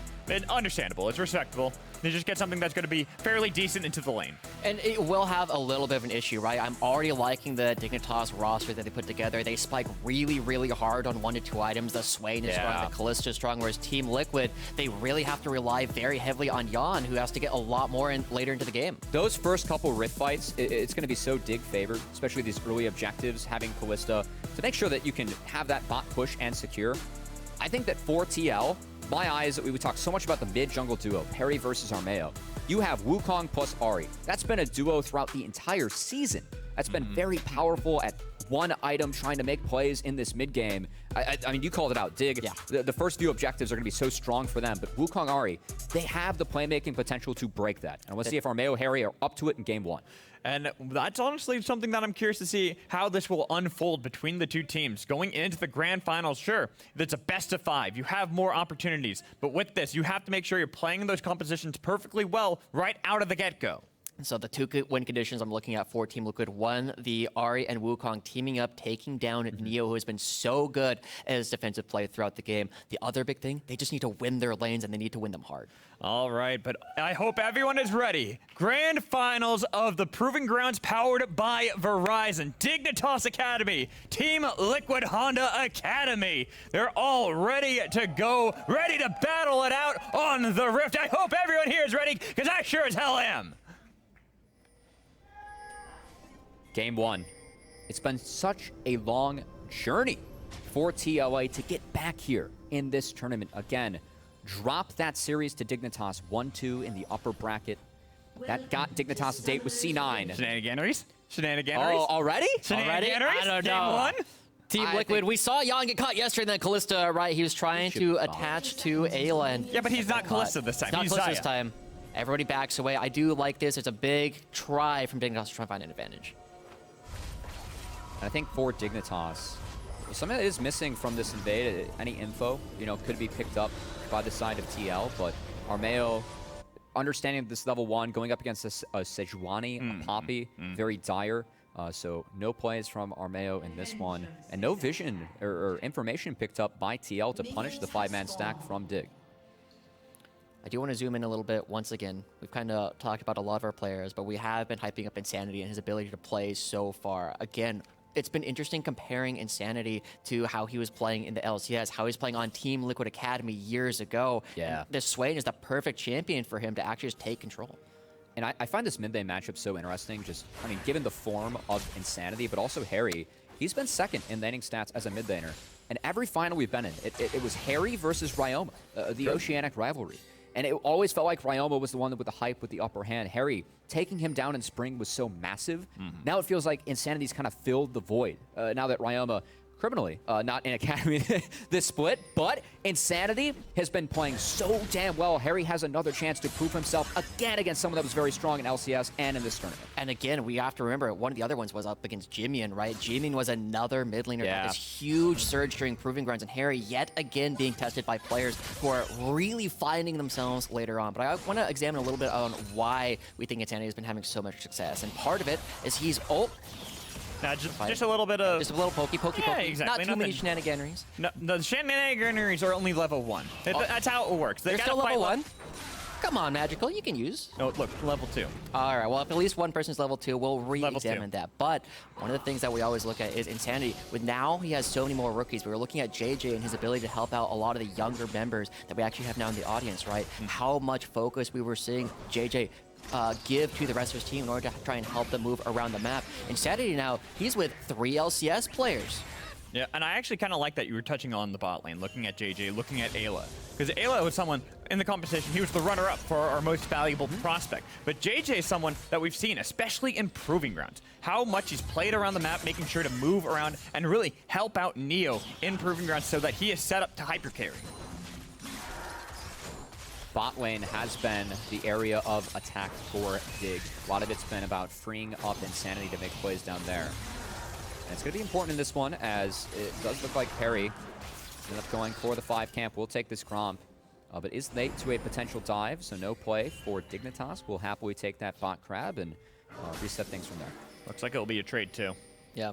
understandable. It's respectable. They just get something that's going to be fairly decent into the lane. And it will have a little bit of an issue, right? I'm already liking the Dignitas roster that they put together. They spike really, really hard on 1 to 2 items. The Swain is strong, the Kalista is strong, whereas Team Liquid, they really have to rely very heavily on Jan, who has to get a lot more in later into the game. Those first couple Rift fights, it's going to be so Dig favored, especially these early objectives, having Kalista, to make sure that you can have that bot push and secure. I think that for TL, my eyes, we would talk so much about the mid-jungle duo, Perry versus Armeo. You have Wukong plus Ahri. That's been a duo throughout the entire season. That's been very powerful at one item, trying to make plays in this mid-game. I mean, you called it out, Dig. Yeah. The first few objectives are going to be so strong for them, but Wukong, Ahri, they have the playmaking potential to break that. And we'll see if Armeo, Harry are up to it in game 1. And that's honestly something that I'm curious to see how this will unfold between the two teams. Going into the grand finals, sure, it's a best of 5. You have more opportunities. But with this, you have to make sure you're playing those compositions perfectly well right out of the get-go. So the 2 win conditions I'm looking at for Team Liquid: 1, the Ahri and Wukong teaming up, taking down Neo, who has been so good at his defensive play throughout the game. The other big thing, they just need to win their lanes, and they need to win them hard. All right, but I hope everyone is ready. Grand finals of the Proving Grounds powered by Verizon. Dignitas Academy, Team Liquid Honda Academy. They're all ready to go, ready to battle it out on the Rift. I hope everyone here is ready, because I sure as hell am. Game 1. It's been such a long journey for TLA to get back here in this tournament again. Dropped that series to Dignitas 1-2 in the upper bracket. That got Dignitas a date with C9. Shenaniganeries? Oh, already? I don't know. Team Liquid, we saw Jan get caught yesterday, and then Kalista, right? He was trying to attach to Alan. Yeah, but he's not Kalista this time. Not He's Kalista Zaya. this time. Everybody backs away. I do like this. It's a big try from Dignitas to try and find an advantage. I think for Dignitas, something that is missing from this invade, any info, could be picked up by the side of TL, but Armeo, understanding this level 1, going up against a Sejuani, a Poppy, very dire. So no plays from Armeo in this one, and no vision or information picked up by TL to punish the 5-man stack from Dig. I do want to zoom in a little bit once again. We've kind of talked about a lot of our players, but we have been hyping up Insanity and his ability to play so far. Again, it's been interesting comparing Insanity to how he was playing in the LCS, how he's playing on Team Liquid Academy years ago. Yeah. And this Swain is the perfect champion for him to actually just take control. And I find this mid-lane matchup so interesting, given the form of Insanity, but also Harry. He's been second in laning stats as a mid laner. And every final we've been in, it was Harry versus Ryoma, the Oceanic rivalry. And it always felt like Ryoma was the one with the hype, with the upper hand. Harry, taking him down in spring was so massive. Now it feels like Insanity's kind of filled the void. Now that Ryoma, criminally, not in Academy this split, but Insanity has been playing so damn well. Harry has another chance to prove himself again against someone that was very strong in LCS and in this tournament. And again, we have to remember, one of the other ones was up against Jimian, right? Jimian was another mid laner that this huge surge during Proving Grounds, and Harry yet again being tested by players who are really finding themselves later on. But I want to examine a little bit on why we think Insanity has been having so much success. And part of it is he's Now, just a little bit of... Just a little pokey. Yeah, exactly. Not too many shenaniganeries. No, the shenaniganeries are only level 1. That's how it works. They're still level 1? Come on, Magical, you can use. No, look, level 2. All right, well, if at least one person's level 2, we'll re-examine that. But one of the things that we always look at is Insanity. With now, he has so many more rookies. We were looking at JJ and his ability to help out a lot of the younger members that we actually have now in the audience, right? How much focus we were seeing JJ give to the rest of his team in order to try and help them move around the map. Insanity now, he's with 3 LCS players. Yeah, and I actually kind of like that you were touching on the bot lane, looking at JJ, looking at Ayla. Because Ayla was someone in the competition, he was the runner-up for our most valuable prospect. But JJ is someone that we've seen, especially in Proving Grounds, how much he's played around the map, making sure to move around and really help out Neo in Proving Grounds so that he is set up to hyper-carry. Bot lane has been the area of attack for Dig. A lot of it's been about freeing up Insanity to make plays down there. And it's going to be important in this one, as it does look like Perry ended up going for the 5 camp. We'll take this Gromp, but is late to a potential dive, so no play for Dignitas. We'll happily take that bot crab and reset things from there. Looks like it'll be a trade too. Yeah.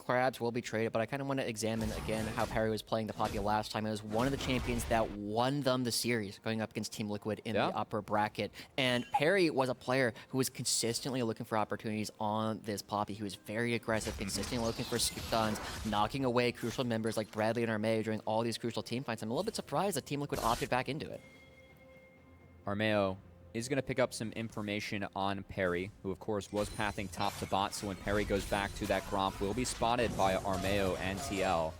Crabs will be traded, but I kind of want to examine again how Perry was playing the Poppy last time. It was one of the champions that won them the series going up against Team Liquid in the upper bracket. And Perry was a player who was consistently looking for opportunities on this Poppy. He was very aggressive, consistently looking for stuns, knocking away crucial members like Bradley and Armeo during all these crucial team fights. I'm a little bit surprised that Team Liquid opted back into it. Armeo is going to pick up some information on Perry, who of course was pathing top to bot, so when Perry goes back to that Gromp, will be spotted by Armeo and TL.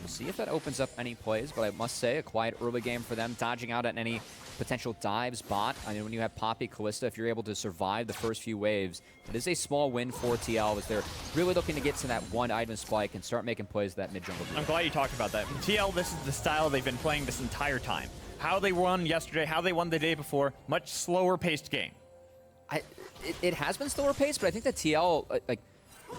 We'll see if that opens up any plays, but I must say, a quiet early game for them, dodging out at any potential dives bot. I mean, when you have Poppy, Callista, if you're able to survive the first few waves, it is a small win for TL as they're really looking to get to that one item spike and start making plays that mid-jungle. I'm glad you talked about that. TL, this is the style they've been playing this entire time. How they won yesterday, how they won the day before, much slower paced game. It has been slower paced, but I think that TL, like,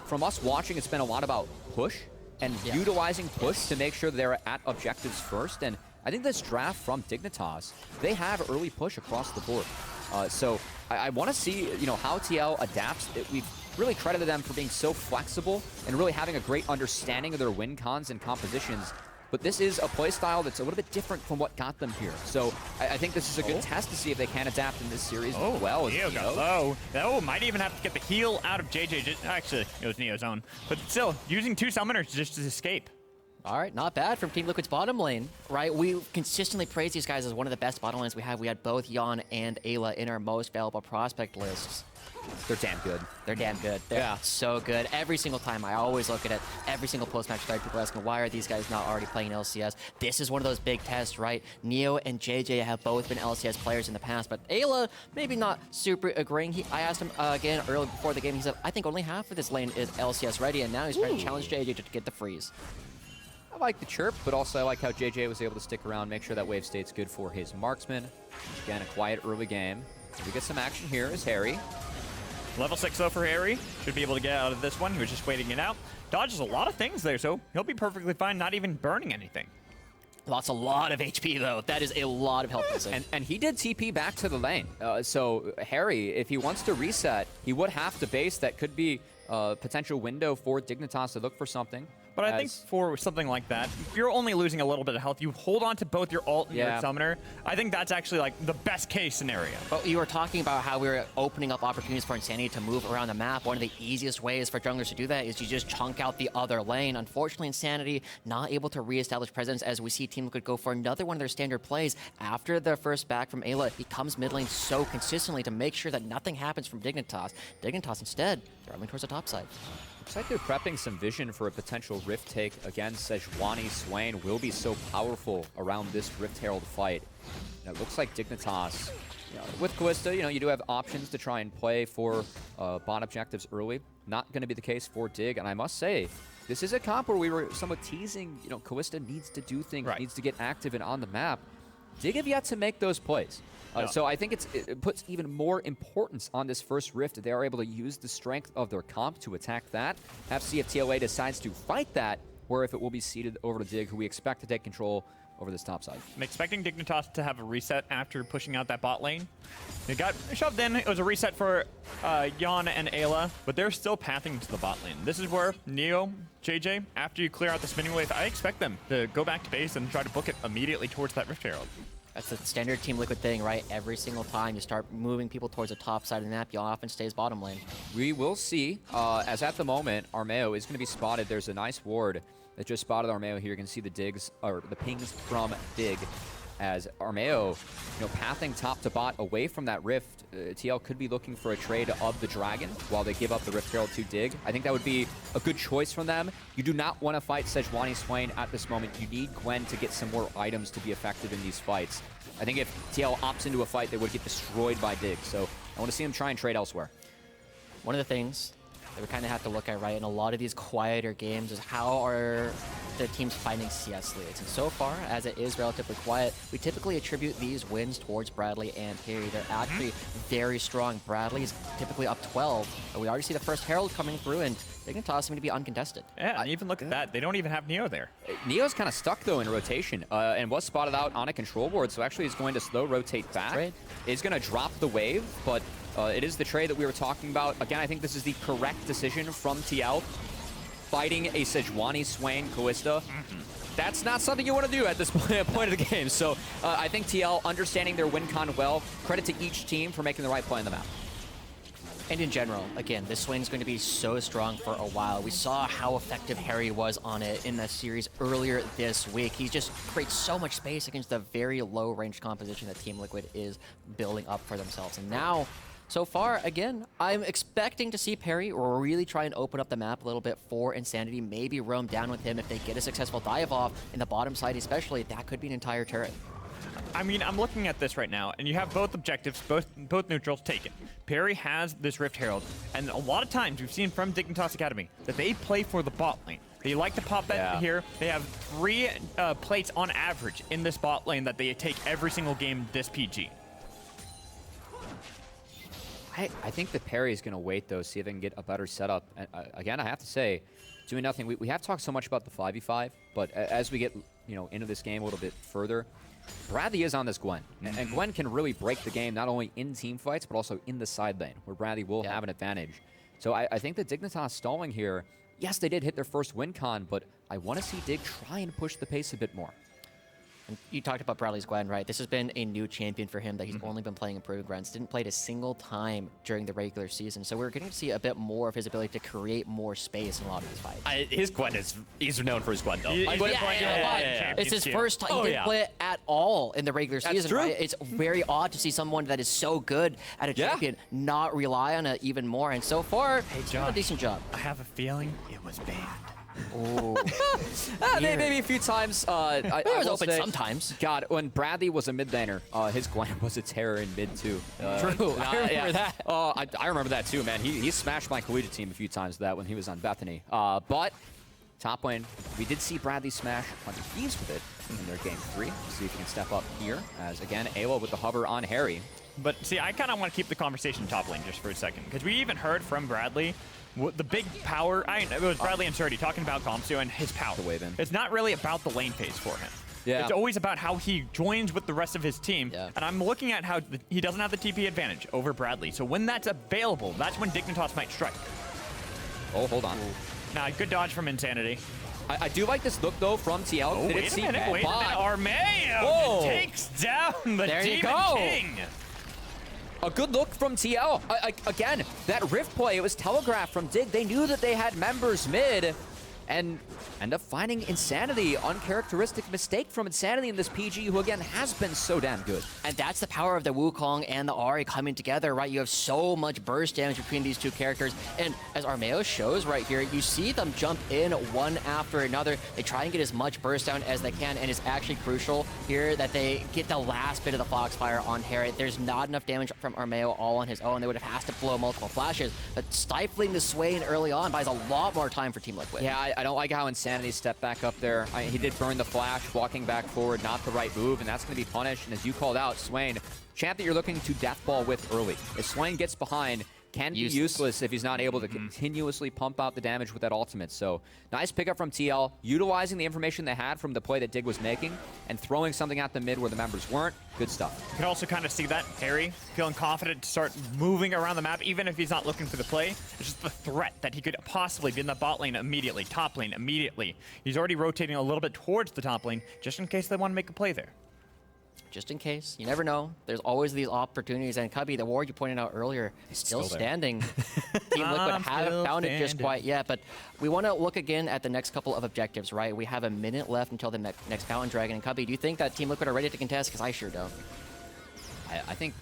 from us watching, it's been a lot about push and utilizing push to make sure they're at objectives first. And I think this draft from Dignitas, they have early push across the board. So I want to see, you know, how TL adapts. We've really credited them for being so flexible and really having a great understanding of their win cons and compositions. But this is a play style that's a little bit different from what got them here. So I think this is a good test to see if they can adapt in this series as well. Neo got low. Oh, might even have to get the heal out of JJ. Actually, it was Neo's own. But still, using 2 summoners just to escape. All right, not bad from Team Liquid's bottom lane, right? We consistently praise these guys as one of the best bottom lanes we have. We had both Jan and Ayla in our most valuable prospect lists. They're damn good. They're damn good. They're so good. Every single time, I always look at it. Every single post-match start, people asking, why are these guys not already playing LCS? This is one of those big tests, right? Neo and JJ have both been LCS players in the past, but Ayla, maybe not super agreeing. I asked him again early before the game. He said, I think only half of this lane is LCS ready, and now he's trying to challenge JJ to get the freeze. I like the chirp, but also I like how JJ was able to stick around, make sure that wave state's good for his marksman. Again, a quiet early game. We get some action here as Harry. Level 6 though for Harry. Should be able to get out of this one. He was just waiting it out. Dodges a lot of things there, so he'll be perfectly fine, not even burning anything. Lost a lot of HP though. That is a lot of health missing. And he did TP back to the lane. So Harry, if he wants to reset, he would have to base. That could be a potential window for Dignitas to look for something. But I think for something like that, if you're only losing a little bit of health, you hold on to both your ult and your summoner. I think that's actually like the best case scenario. But you were talking about how we were opening up opportunities for Insanity to move around the map. One of the easiest ways for junglers to do that is you just chunk out the other lane. Unfortunately, Insanity not able to reestablish presence as we see Team Liquid go for another one of their standard plays. After their first back from Ayla, he comes mid lane so consistently to make sure that nothing happens from Dignitas. Dignitas instead, they're running towards the top side. Looks like they're prepping some vision for a potential Rift take against Sejuani. Swain will be so powerful around this Rift Herald fight. And it looks like Dignitas, with Callista, you do have options to try and play for bot objectives early. Not going to be the case for Dig, and I must say, this is a comp where we were somewhat teasing, Callista needs to do things, needs to get active and on the map. Dig have yet to make those plays. So I think it puts even more importance on this first Rift. They are able to use the strength of their comp to attack that. Have to see if TLA decides to fight that, or if it will be ceded over to Dig, who we expect to take control over this top side. I'm expecting Dignitas to have a reset after pushing out that bot lane. They got shoved in. It was a reset for Jan and Ayla, but they're still pathing to the bot lane. This is where Neo, JJ, after you clear out the spinning wave, I expect them to go back to base and try to book it immediately towards that Rift Herald. That's the standard Team Liquid thing, right? Every single time you start moving people towards the top side of the map, you often stays bottom lane. We will see, as at the moment, Armeo is going to be spotted. There's a nice ward that just spotted Armeo here. You can see the digs, or the pings from Dig, as Armeo, pathing top to bot away from that Rift. TL could be looking for a trade of the Dragon while they give up the Rift Herald to Dig. I think that would be a good choice from them. You do not want to fight Sejuani Swain at this moment. You need Gwen to get some more items to be effective in these fights. I think if TL opts into a fight, they would get destroyed by Dig. So I want to see them try and trade elsewhere. One of the things that we kind of have to look at, right, in a lot of these quieter games is how are the teams finding CS leads. And so far, as it is relatively quiet, we typically attribute these wins towards Bradley and Harry. They're actually very strong. Bradley's typically up 12, but we already see the first Herald coming through, and Dignitas seem to be uncontested. Yeah, and even look at that. They don't even have Neo there. Neo's kind of stuck, though, in rotation, and was spotted out on a control board, so actually he's going to slow rotate back. He's going to drop the wave, but it is the trade that we were talking about. Again, I think this is the correct decision from TL. fighting a Sejuani, Swain, Kalista, that's not something you want to do at this point of the game. So I think TL understanding their win con well, credit to each team for making the right play on the map. And in general, again, this swing is going to be so strong for a while. We saw how effective Harry was on it in the series earlier this week. He just creates so much space against the very low-range composition that Team Liquid is building up for themselves. And now, so far, again, I'm expecting to see Perry really try and open up the map a little bit for Insanity, maybe roam down with him if they get a successful dive off in the bottom side especially. That could be an entire turret. I mean, I'm looking at this right now, and you have both objectives, both neutrals taken. Perry has this Rift Herald, and a lot of times we've seen from Dignitas Academy that they play for the bot lane. They like to pop that here. They have 3 plates on average in this bot lane that they take every single game this PG. I think that Perry is going to wait, though, see if they can get a better setup. And, again, I have to say, doing nothing. We have talked so much about the 5v5, but as we get into this game a little bit further, Bradley is on this Gwen, and Gwen can really break the game not only in team fights, but also in the side lane, where Bradley will have an advantage. So I think that Dignitas stalling here, yes, they did hit their first win con, but I want to see Dig try and push the pace a bit more. And you talked about Bradley's Gwen, right? This has been a new champion for him that he's only been playing in Proving Grounds. Didn't play it a single time during the regular season. So we're getting to see a bit more of his ability to create more space in a lot of these fights. His Gwen he's known for his Gwen, though. It's his first time. He didn't play it at all in the regular season, right? It's very odd to see someone that is so good at a champion not rely on it even more. And so far, he's done a decent job. I have a feeling it was banned. Oh, maybe a few times. It was open sometimes. God, when Bradley was a mid laner, his Gwen was a terror in mid too. True, I remember that. I remember that too, man. He smashed my collegiate team a few times with that when he was on Bethany. But top lane, we did see Bradley smash on the Thieves with it in their game 3. We'll see if he can step up here. As again, Ayla with the hover on Harry. But see, I kind of want to keep the conversation top lane just for a second, because we even heard from Bradley the big power. It was Bradley and Surdy talking about Gomsu and his power. It's not really about the lane phase for him. It's always about how he joins with the rest of his team. And I'm looking at how he doesn't have the TP advantage over Bradley. So when that's available, that's when Dignitas might strike. Oh, hold on. Now, good dodge from Insanity. I do like this look, though, from TL. Oh, wait a minute. Armeo takes down the Demon King. A good look from TL. Again, that Rift play, it was telegraphed from Dig. They knew that they had members mid and end up finding Insanity. Uncharacteristic mistake from Insanity in this PG, who again has been so damn good. And that's the power of the Wukong and the Ahri coming together, right? You have so much burst damage between these two characters. And as Armeo shows right here, you see them jump in one after another. They try and get as much burst down as they can, and it's actually crucial here that they get the last bit of the Foxfire on Harry. There's not enough damage from Armeo all on his own. They would have had to blow multiple flashes, but stifling the Swain early on buys a lot more time for Team Liquid. Yeah, I don't like how Insanity stepped back up there. He did burn the flash, walking back forward, not the right move, and that's going to be punished. And as you called out, Swain, champ that you're looking to deathball with early. If Swain gets behind, can be useless if he's not able to continuously pump out the damage with that ultimate. So nice pickup from TL, utilizing the information they had from the play that Dig was making and throwing something at the mid where the members weren't. Good stuff. You can also kind of see that Harry feeling confident to start moving around the map, even if he's not looking for the play. It's just the threat that he could possibly be in the bot lane immediately, top lane immediately. He's already rotating a little bit towards the top lane, just in case they want to make a play there. Just in case. You never know. There's always these opportunities. And Cubby, the ward you pointed out earlier, is still standing. Team Liquid haven't found it just quite yet. But we want to look again at the next couple of objectives, right? We have a minute left until the next Mountain Dragon. And Cubby, do you think that Team Liquid are ready to contest? Because I sure don't. I think...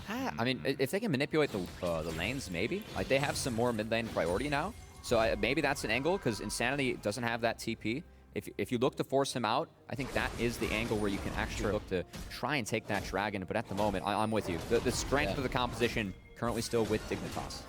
I mean, if they can manipulate the lanes, maybe. Like, they have some more mid lane priority now. So maybe that's an angle, because Insanity doesn't have that TP. If you look to force him out, I think that is the angle where you can actually look to try and take that dragon. But at the moment, I'm with you. The strength of the composition currently still with Dignitas.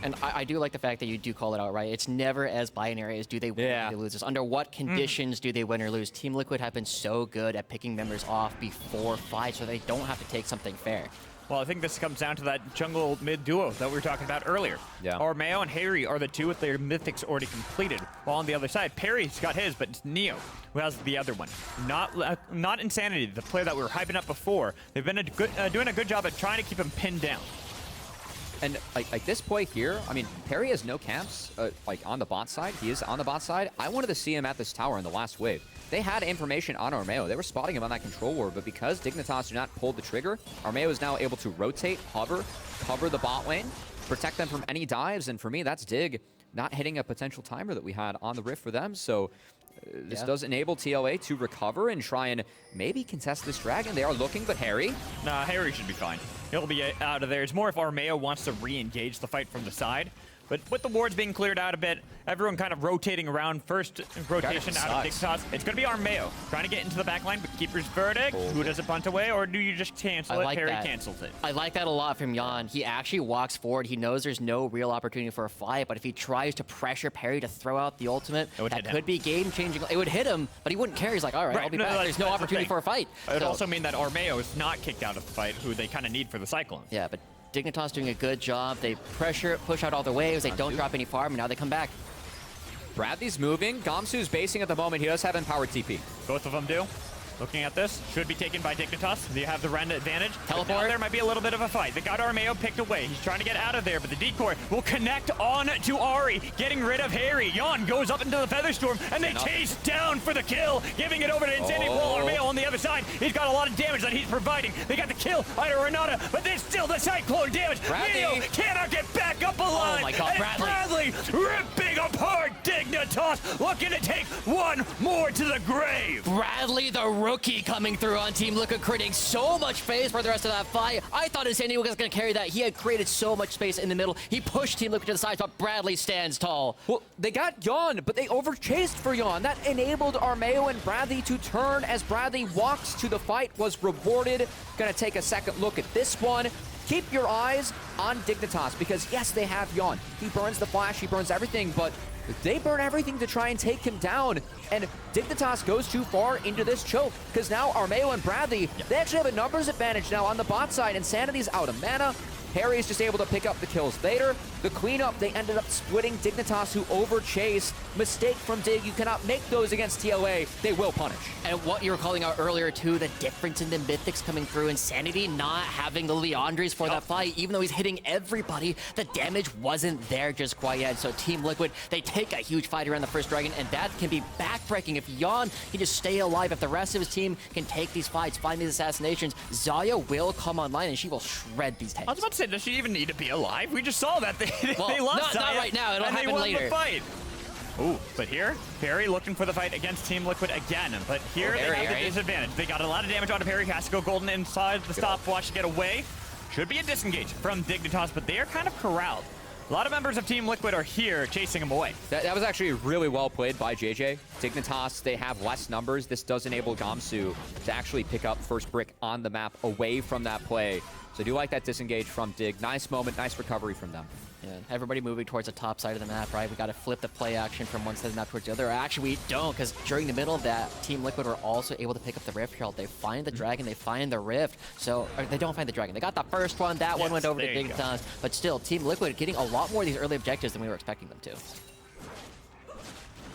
And I do like the fact that you do call it out, right? It's never as binary as do they win or do they lose. It's under what conditions do they win or lose. Team Liquid have been so good at picking members off before fights so they don't have to take something fair. Well, I think this comes down to that jungle mid duo that we were talking about earlier. Armeo and Harry are the two with their mythics already completed. While on the other side, Perry's got his, but it's Neo who has the other one. Not Insanity, the player that we were hyping up before. They've been doing a good job at trying to keep him pinned down. And like this play here, I mean, Perry has no camps like on the bot side. He is on the bot side. I wanted to see him at this tower in the last wave. They had information on Armeo. They were spotting him on that control ward, but because Dignitas do not pull the trigger, Armeo is now able to rotate, hover, cover the bot lane, protect them from any dives, and for me, that's Dig not hitting a potential timer that we had on the Rift for them. So this does enable TLA to recover and try and maybe contest this dragon. They are looking, but Harry? Nah, Harry should be fine. He'll be out of there. It's more if Armeo wants to re-engage the fight from the side. But with the wards being cleared out a bit, everyone kind of rotating around. First rotation out of Dignitas. It's going to be Armeo trying to get into the back line, but Keeper's Verdict. Who does it punt away, or do you just cancel it? Harry cancels it. I like that a lot from Jan. He actually walks forward. He knows there's no real opportunity for a fight, but if he tries to pressure Perry to throw out the ultimate, that could be game-changing. It would hit him, but he wouldn't care. He's like, all right, I'll be back. There's no opportunity for a fight. It would also mean that Armeo is not kicked out of the fight, who they kind of need for the Cyclone. Yeah, but Dignitas doing a good job. They pressure, push out all the waves. They don't drop any farm, and now they come back. Bradley's moving. Gamsu's basing at the moment. He does have empowered TP. Both of them do. Looking at this, should be taken by Dignitas. They have the Ren advantage. Teleport. There might be a little bit of a fight. They got Armeo picked away. He's trying to get out of there, but the decoy will connect on to Ari, getting rid of Harry. Jan goes up into the Featherstorm, and they chase down for the kill, giving it over to Insanity. While Armeo on the other side, he's got a lot of damage that he's providing. They got the kill out of Renata, but there's still the Cyclone damage. Neo cannot get back up alive. Oh my God, and Bradley ripping apart Dignitas, looking to take one more to the grave. Bradley, the rookie, coming through on Team Liquid, creating so much space for the rest of that fight. I thought Insanity was going to carry that. He had created so much space in the middle. He pushed Team Liquid to the side, but Bradley stands tall. Well, they got Jan, but they overchased for Jan. That enabled Armeo and Bradley to turn as Bradley walks to the fight, was rewarded. Gonna take a second look at this one. Keep your eyes on Dignitas, because yes, they have Jan. He burns the flash, he burns everything, but they burn everything to try and take him down. And Dignitas goes too far into this choke, because now Armeo and Bradley, they actually have a numbers advantage now on the bot side. Insanity's out of mana. Harry's just able to pick up the kills later. The cleanup, they ended up splitting Dignitas, who overchased. Mistake from Dig. You cannot make those against TLA. They will punish. And what you were calling out earlier, too, the difference in the Mythics coming through. Insanity not having the Leandres for that fight. Even though he's hitting everybody, the damage wasn't there just quite yet. So Team Liquid, they take a huge fight around the first dragon, and that can be backbreaking if Jan can just stay alive. If the rest of his team can take these fights, find these assassinations, Xayah will come online, and she will shred these tanks. I was about to say, does she even need to be alive? We just saw that they lost not right now. It'll happen later. The fight. Ooh, but here, Perry looking for the fight against Team Liquid again. But here they have the disadvantage. They got a lot of damage onto Perry. Has to go golden inside the stopwatch to get away. Should be a disengage from Dignitas, but they are kind of corralled. A lot of members of Team Liquid are here chasing him away. That was actually really well played by JJ. Dignitas, they have less numbers. This does enable Gamsu to actually pick up first brick on the map away from that play. So I do like that disengage from Dig. Nice moment, nice recovery from them. Yeah, everybody moving towards the top side of the map, right? We got to flip the play action from one side of the map towards the other. Actually, we don't, because during the middle of that, Team Liquid were also able to pick up the Rift Herald. They find the dragon, they find the Rift. So, or they don't find the dragon. They got the first one. That one went over to Dignitas. But still, Team Liquid getting a lot more of these early objectives than we were expecting them to.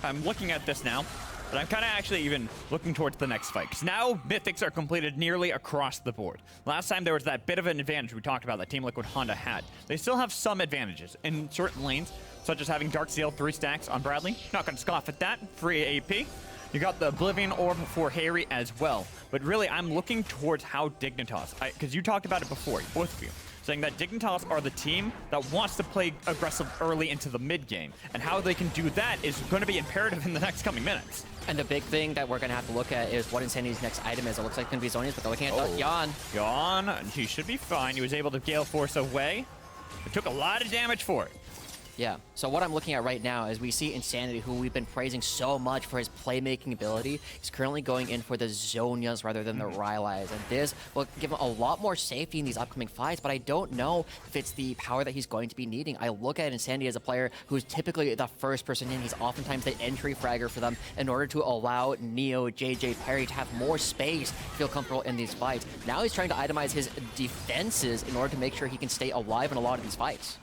I'm looking at this now, but I'm kind of actually even looking towards the next fight, because now Mythics are completed nearly across the board. Last time there was that bit of an advantage we talked about that Team Liquid Honda had. They still have some advantages in certain lanes, such as having Darksteel 3 stacks on Bradley. Not going to scoff at that. Free AP. You got the Oblivion Orb for Harry as well. But really, I'm looking towards how Dignitas, because you talked about it before, both of you, saying that Dignitas are the team that wants to play aggressive early into the mid game. And how they can do that is going to be imperative in the next coming minutes. And the big thing that we're going to have to look at is what Insanity's next item is. It looks like it's going to be Zonia's, but they're looking at Jan. Jan, he should be fine. He was able to Gale Force away. It took a lot of damage for it. Yeah, so what I'm looking at right now is we see Insanity, who we've been praising so much for his playmaking ability. He's currently going in for the Zonias rather than the Rylai's, and this will give him a lot more safety in these upcoming fights, but I don't know if it's the power that he's going to be needing. I look at Insanity as a player who's typically the first person in. He's oftentimes the entry fragger for them in order to allow Neo, JJ, Perry to have more space to feel comfortable in these fights. Now he's trying to itemize his defenses in order to make sure he can stay alive in a lot of these fights.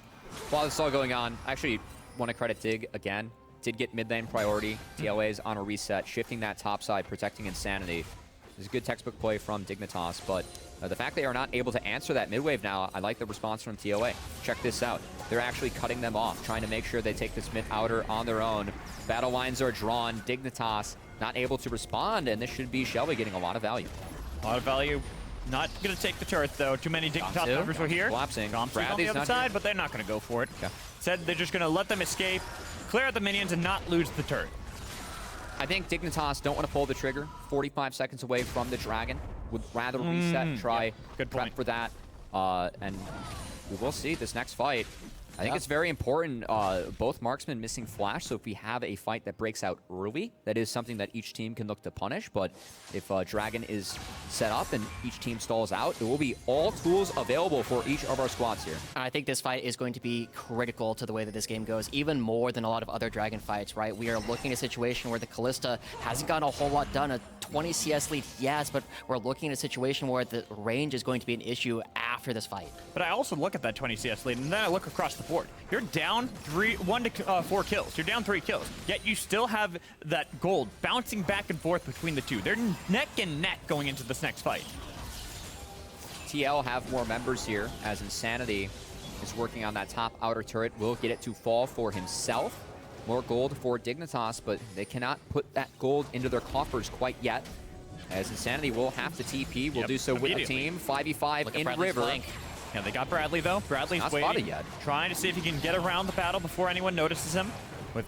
While this is all going on, I actually want to credit Dig again. Did get mid lane priority. TLA's on a reset, shifting that top side, protecting Insanity. It's a good textbook play from Dignitas, but the fact they are not able to answer that mid-wave now, I like the response from TLA. Check this out. They're actually cutting them off, trying to make sure they take this mid-outer on their own. Battle lines are drawn. Dignitas not able to respond, and this should be Shelby getting a lot of value. A lot of value. Not going to take the turret, though. Too many Dignitas members were here. Collapsing. Gomsu's on the other side, but they're not going to go for it. Okay. Said they're just going to let them escape, clear out the minions, and not lose the turret. I think Dignitas don't want to pull the trigger. 45 seconds away from the Dragon. Would rather reset and try good prep point. for that. And we will see this next fight. I think it's very important, both marksmen missing flash, so if we have a fight that breaks out early, that is something that each team can look to punish, but if Dragon is set up and each team stalls out, there will be all tools available for each of our squads here. I think this fight is going to be critical to the way that this game goes, even more than a lot of other Dragon fights, right? We are looking at a situation where the Callista hasn't gotten a whole lot done. A 20 CS lead, yes, but we're looking at a situation where the range is going to be an issue after this fight. But I also look at that 20 CS lead, and then I look across the board. You're down 1 to 4 kills. You're down 3 kills. Yet you still have that gold bouncing back and forth between the two. They're neck and neck going into this next fight. TL have more members here, as Insanity is working on that top outer turret. Will get it to fall for himself. More gold for Dignitas, but they cannot put that gold into their coffers quite yet. As Insanity will have to TP, will do so with a team. 5v5 in River. Flank. Yeah, they got Bradley, though. Bradley's not waiting, spotted yet. Trying to see if he can get around the battle before anyone notices him. With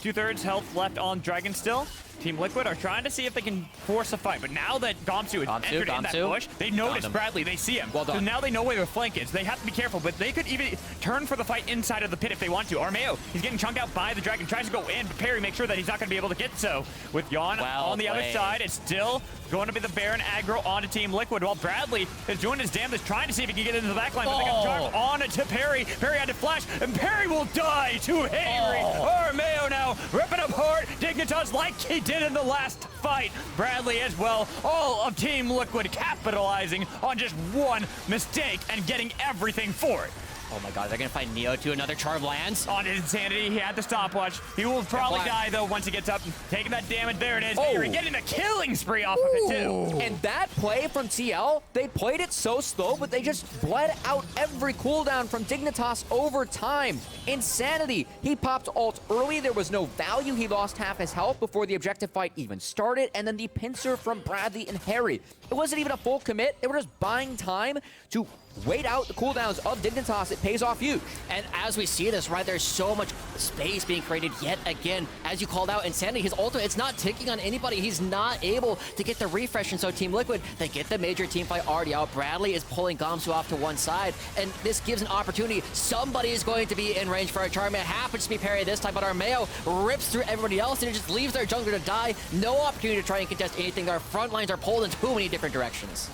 2/3 health left on Dragon still. Team Liquid are trying to see if they can force a fight, but now that Gomsu has entered in that bush, they notice Bradley, they see him. Well done. So now they know where the flank is. They have to be careful, but they could even turn for the fight inside of the pit if they want to. Armeo, he's getting chunked out by the Dragon, tries to go in, but Perry makes sure that he's not going to be able to get so. With Yawn on the other side, it's still going to be the Baron aggro onto Team Liquid, while Bradley is doing his damnedest, trying to see if he can get into the backline, but they got charmed on to Perry. Perry had to flash, and Perry will die to Henry. Armeo now ripping apart Dignitas like he did in the last fight. Bradley as well, all of Team Liquid capitalizing on just one mistake and getting everything for it. Oh my god, they're gonna find Neo to another charm lands. On Insanity, he had the stopwatch. He will probably die though once he gets up, taking that damage. There it is. Henry getting a killing spree off of it too. And that play from TL, they played it so slow, but they just bled out every cooldown from Dignitas over time. Insanity, he popped ult early. There was no value. He lost half his health before the objective fight even started. And then the pincer from Bradley and Harry. It wasn't even a full commit. They were just buying time to wait out the cooldowns of Dignitas. It pays off huge. And as we see this, right, there's so much space being created yet again. As you called out, Insanity, his ultimate, it's not ticking on anybody. He's not able to get the refresh, and so Team Liquid, they get the major team fight already out. Bradley is pulling Gomsu off to one side, and this gives an opportunity. Somebody is going to be in range for a charm. It happens to be Perry this time, but Armeo rips through everybody else, and it just leaves their jungler to die. No opportunity to try and contest anything. Their front lines are pulled in too many different directions.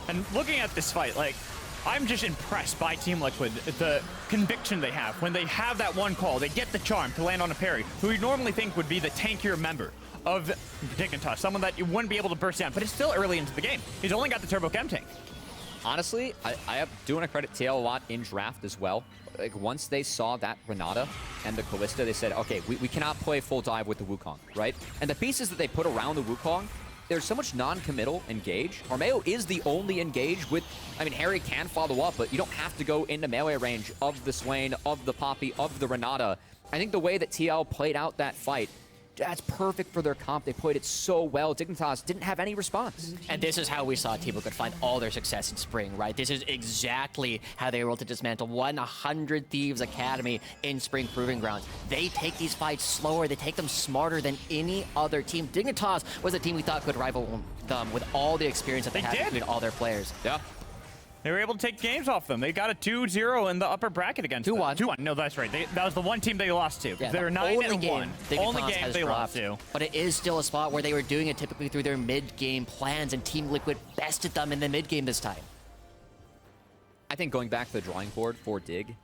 And looking at this fight, like, I'm just impressed by Team Liquid, the conviction they have. When they have that one call, they get the charm to land on a Perry, who you normally think would be the tankier member of Dignitas, someone that you wouldn't be able to burst down, but it's still early into the game. He's only got the Turbo Chem tank. Honestly, I do want to credit TL a lot in draft as well. Like, once they saw that Renata and the Callista, they said, okay, we cannot play full dive with the Wukong, right? And the pieces that they put around the Wukong, there's so much non-committal engage. Armeo is the only engage with, I mean, Harry can follow up, but you don't have to go into melee range of the Swain, of the Poppy, of the Renata. I think the way that TL played out that fight, that's perfect for their comp. They played it so well. Dignitas didn't have any response. And this is how we saw Team Liquid find all their success in spring, right? This is exactly how they were able to dismantle 100 Thieves Academy in spring proving grounds. They take these fights slower. They take them smarter than any other team. Dignitas was a team we thought could rival them with all the experience that they had between all their players. Yeah. They were able to take games off them. They got a 2-0 in the upper bracket against them. 2-1. No, that's right. That was the one team they lost to. Yeah, They're 9-1. Only game they lost to. But it is still a spot where they were doing it typically through their mid-game plans, and Team Liquid bested them in the mid-game this time. I think going back to the drawing board for Dig,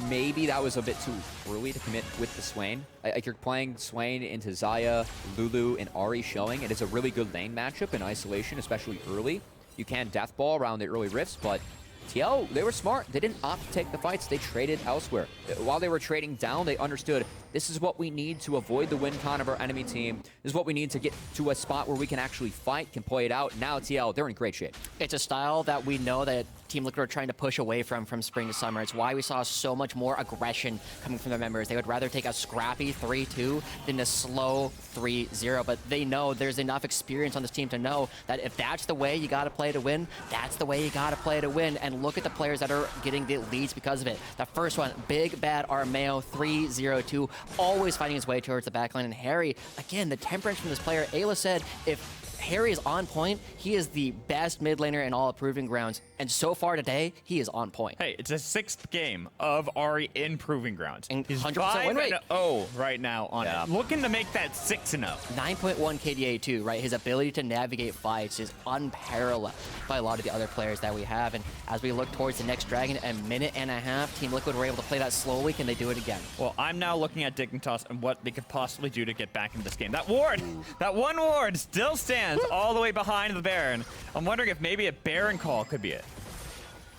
maybe that was a bit too early to commit with the Swain. Like, you're playing Swain into Xayah, Lulu, and Ahri showing. It is a really good lane matchup in isolation, especially early. You can deathball around the early rifts, but TL, they were smart. They didn't opt to take the fights. They traded elsewhere. While they were trading down, they understood this is what we need to avoid the win con of our enemy team. This is what we need to get to a spot where we can actually fight, can play it out. Now TL, they're in great shape. It's a style that we know that Team Liquid are trying to push away from spring to summer. It's why we saw so much more aggression coming from their members. They would rather take a scrappy 3-2 than a slow 3-0, but they know there's enough experience on this team to know that if that's the way you got to play to win, that's the way you got to play to win. And look at the players that are getting the leads because of it. The first one, big bad Armeo, 3-0-2, always fighting his way towards the backline. And Harry, again, the temperance from this player. Ayla said if Harry is on point, he is the best mid laner in all of Proving Grounds. And so far today, he is on point. Hey, it's a 6th game of Ari in Proving Grounds. And he's 100% win rate. 5-0 right now on it. Looking to make that 6-0. 9.1 KDA too, right? His ability to navigate fights is unparalleled by a lot of the other players that we have. And as we look towards the next Dragon, a minute and a half, Team Liquid were able to play that slowly. Can they do it again? Well, I'm now looking at Dignitas and what they could possibly do to get back into this game. That ward, that one ward still stands all the way behind the Baron. I'm wondering if maybe a Baron call could be it.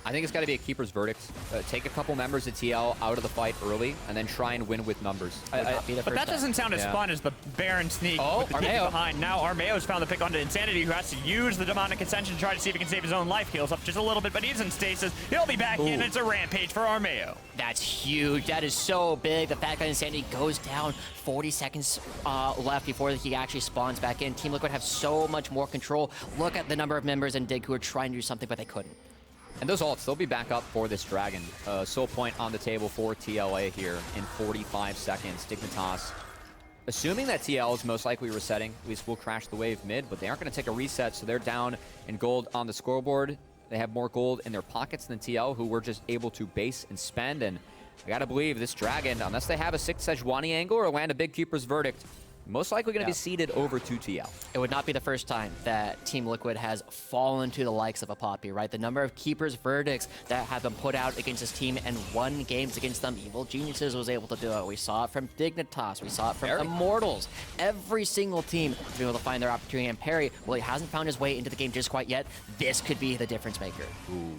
I think it's got to be a keeper's verdict. Take a couple members of TL out of the fight early, and then try and win with numbers. But that doesn't sound as fun as the Baron sneak with the TP behind. Now Armeo's found the pick onto Insanity, who has to use the demonic ascension to try to see if he can save his own life. Heals up just a little bit, but he's in stasis. He'll be back in. It's a rampage for Armeo. That's huge. That is so big. The fact that Insanity goes down 40 seconds left before he actually spawns back in. Team Liquid have so much more control. Look at the number of members in Dig who are trying to do something, but they couldn't. And those ults, they'll be back up for this Dragon. Soul point on the table for TLA here in 45 seconds. Dignitas, assuming that TL is most likely resetting, at least will crash the wave mid, but they aren't going to take a reset, so they're down in gold on the scoreboard. They have more gold in their pockets than TL, who were just able to base and spend. And I got to believe this Dragon, unless they have a 6 Sejuani angle or land a big keeper's verdict, most likely going to be seeded over to TL. It would not be the first time that Team Liquid has fallen to the likes of a Poppy, right? The number of keepers' verdicts that have been put out against this team and won games against them. Evil Geniuses was able to do it. We saw it from Dignitas. We saw it from Immortals. Every single team has been able to find their opportunity. And Perry, well, he hasn't found his way into the game just quite yet. This could be the difference maker. Ooh.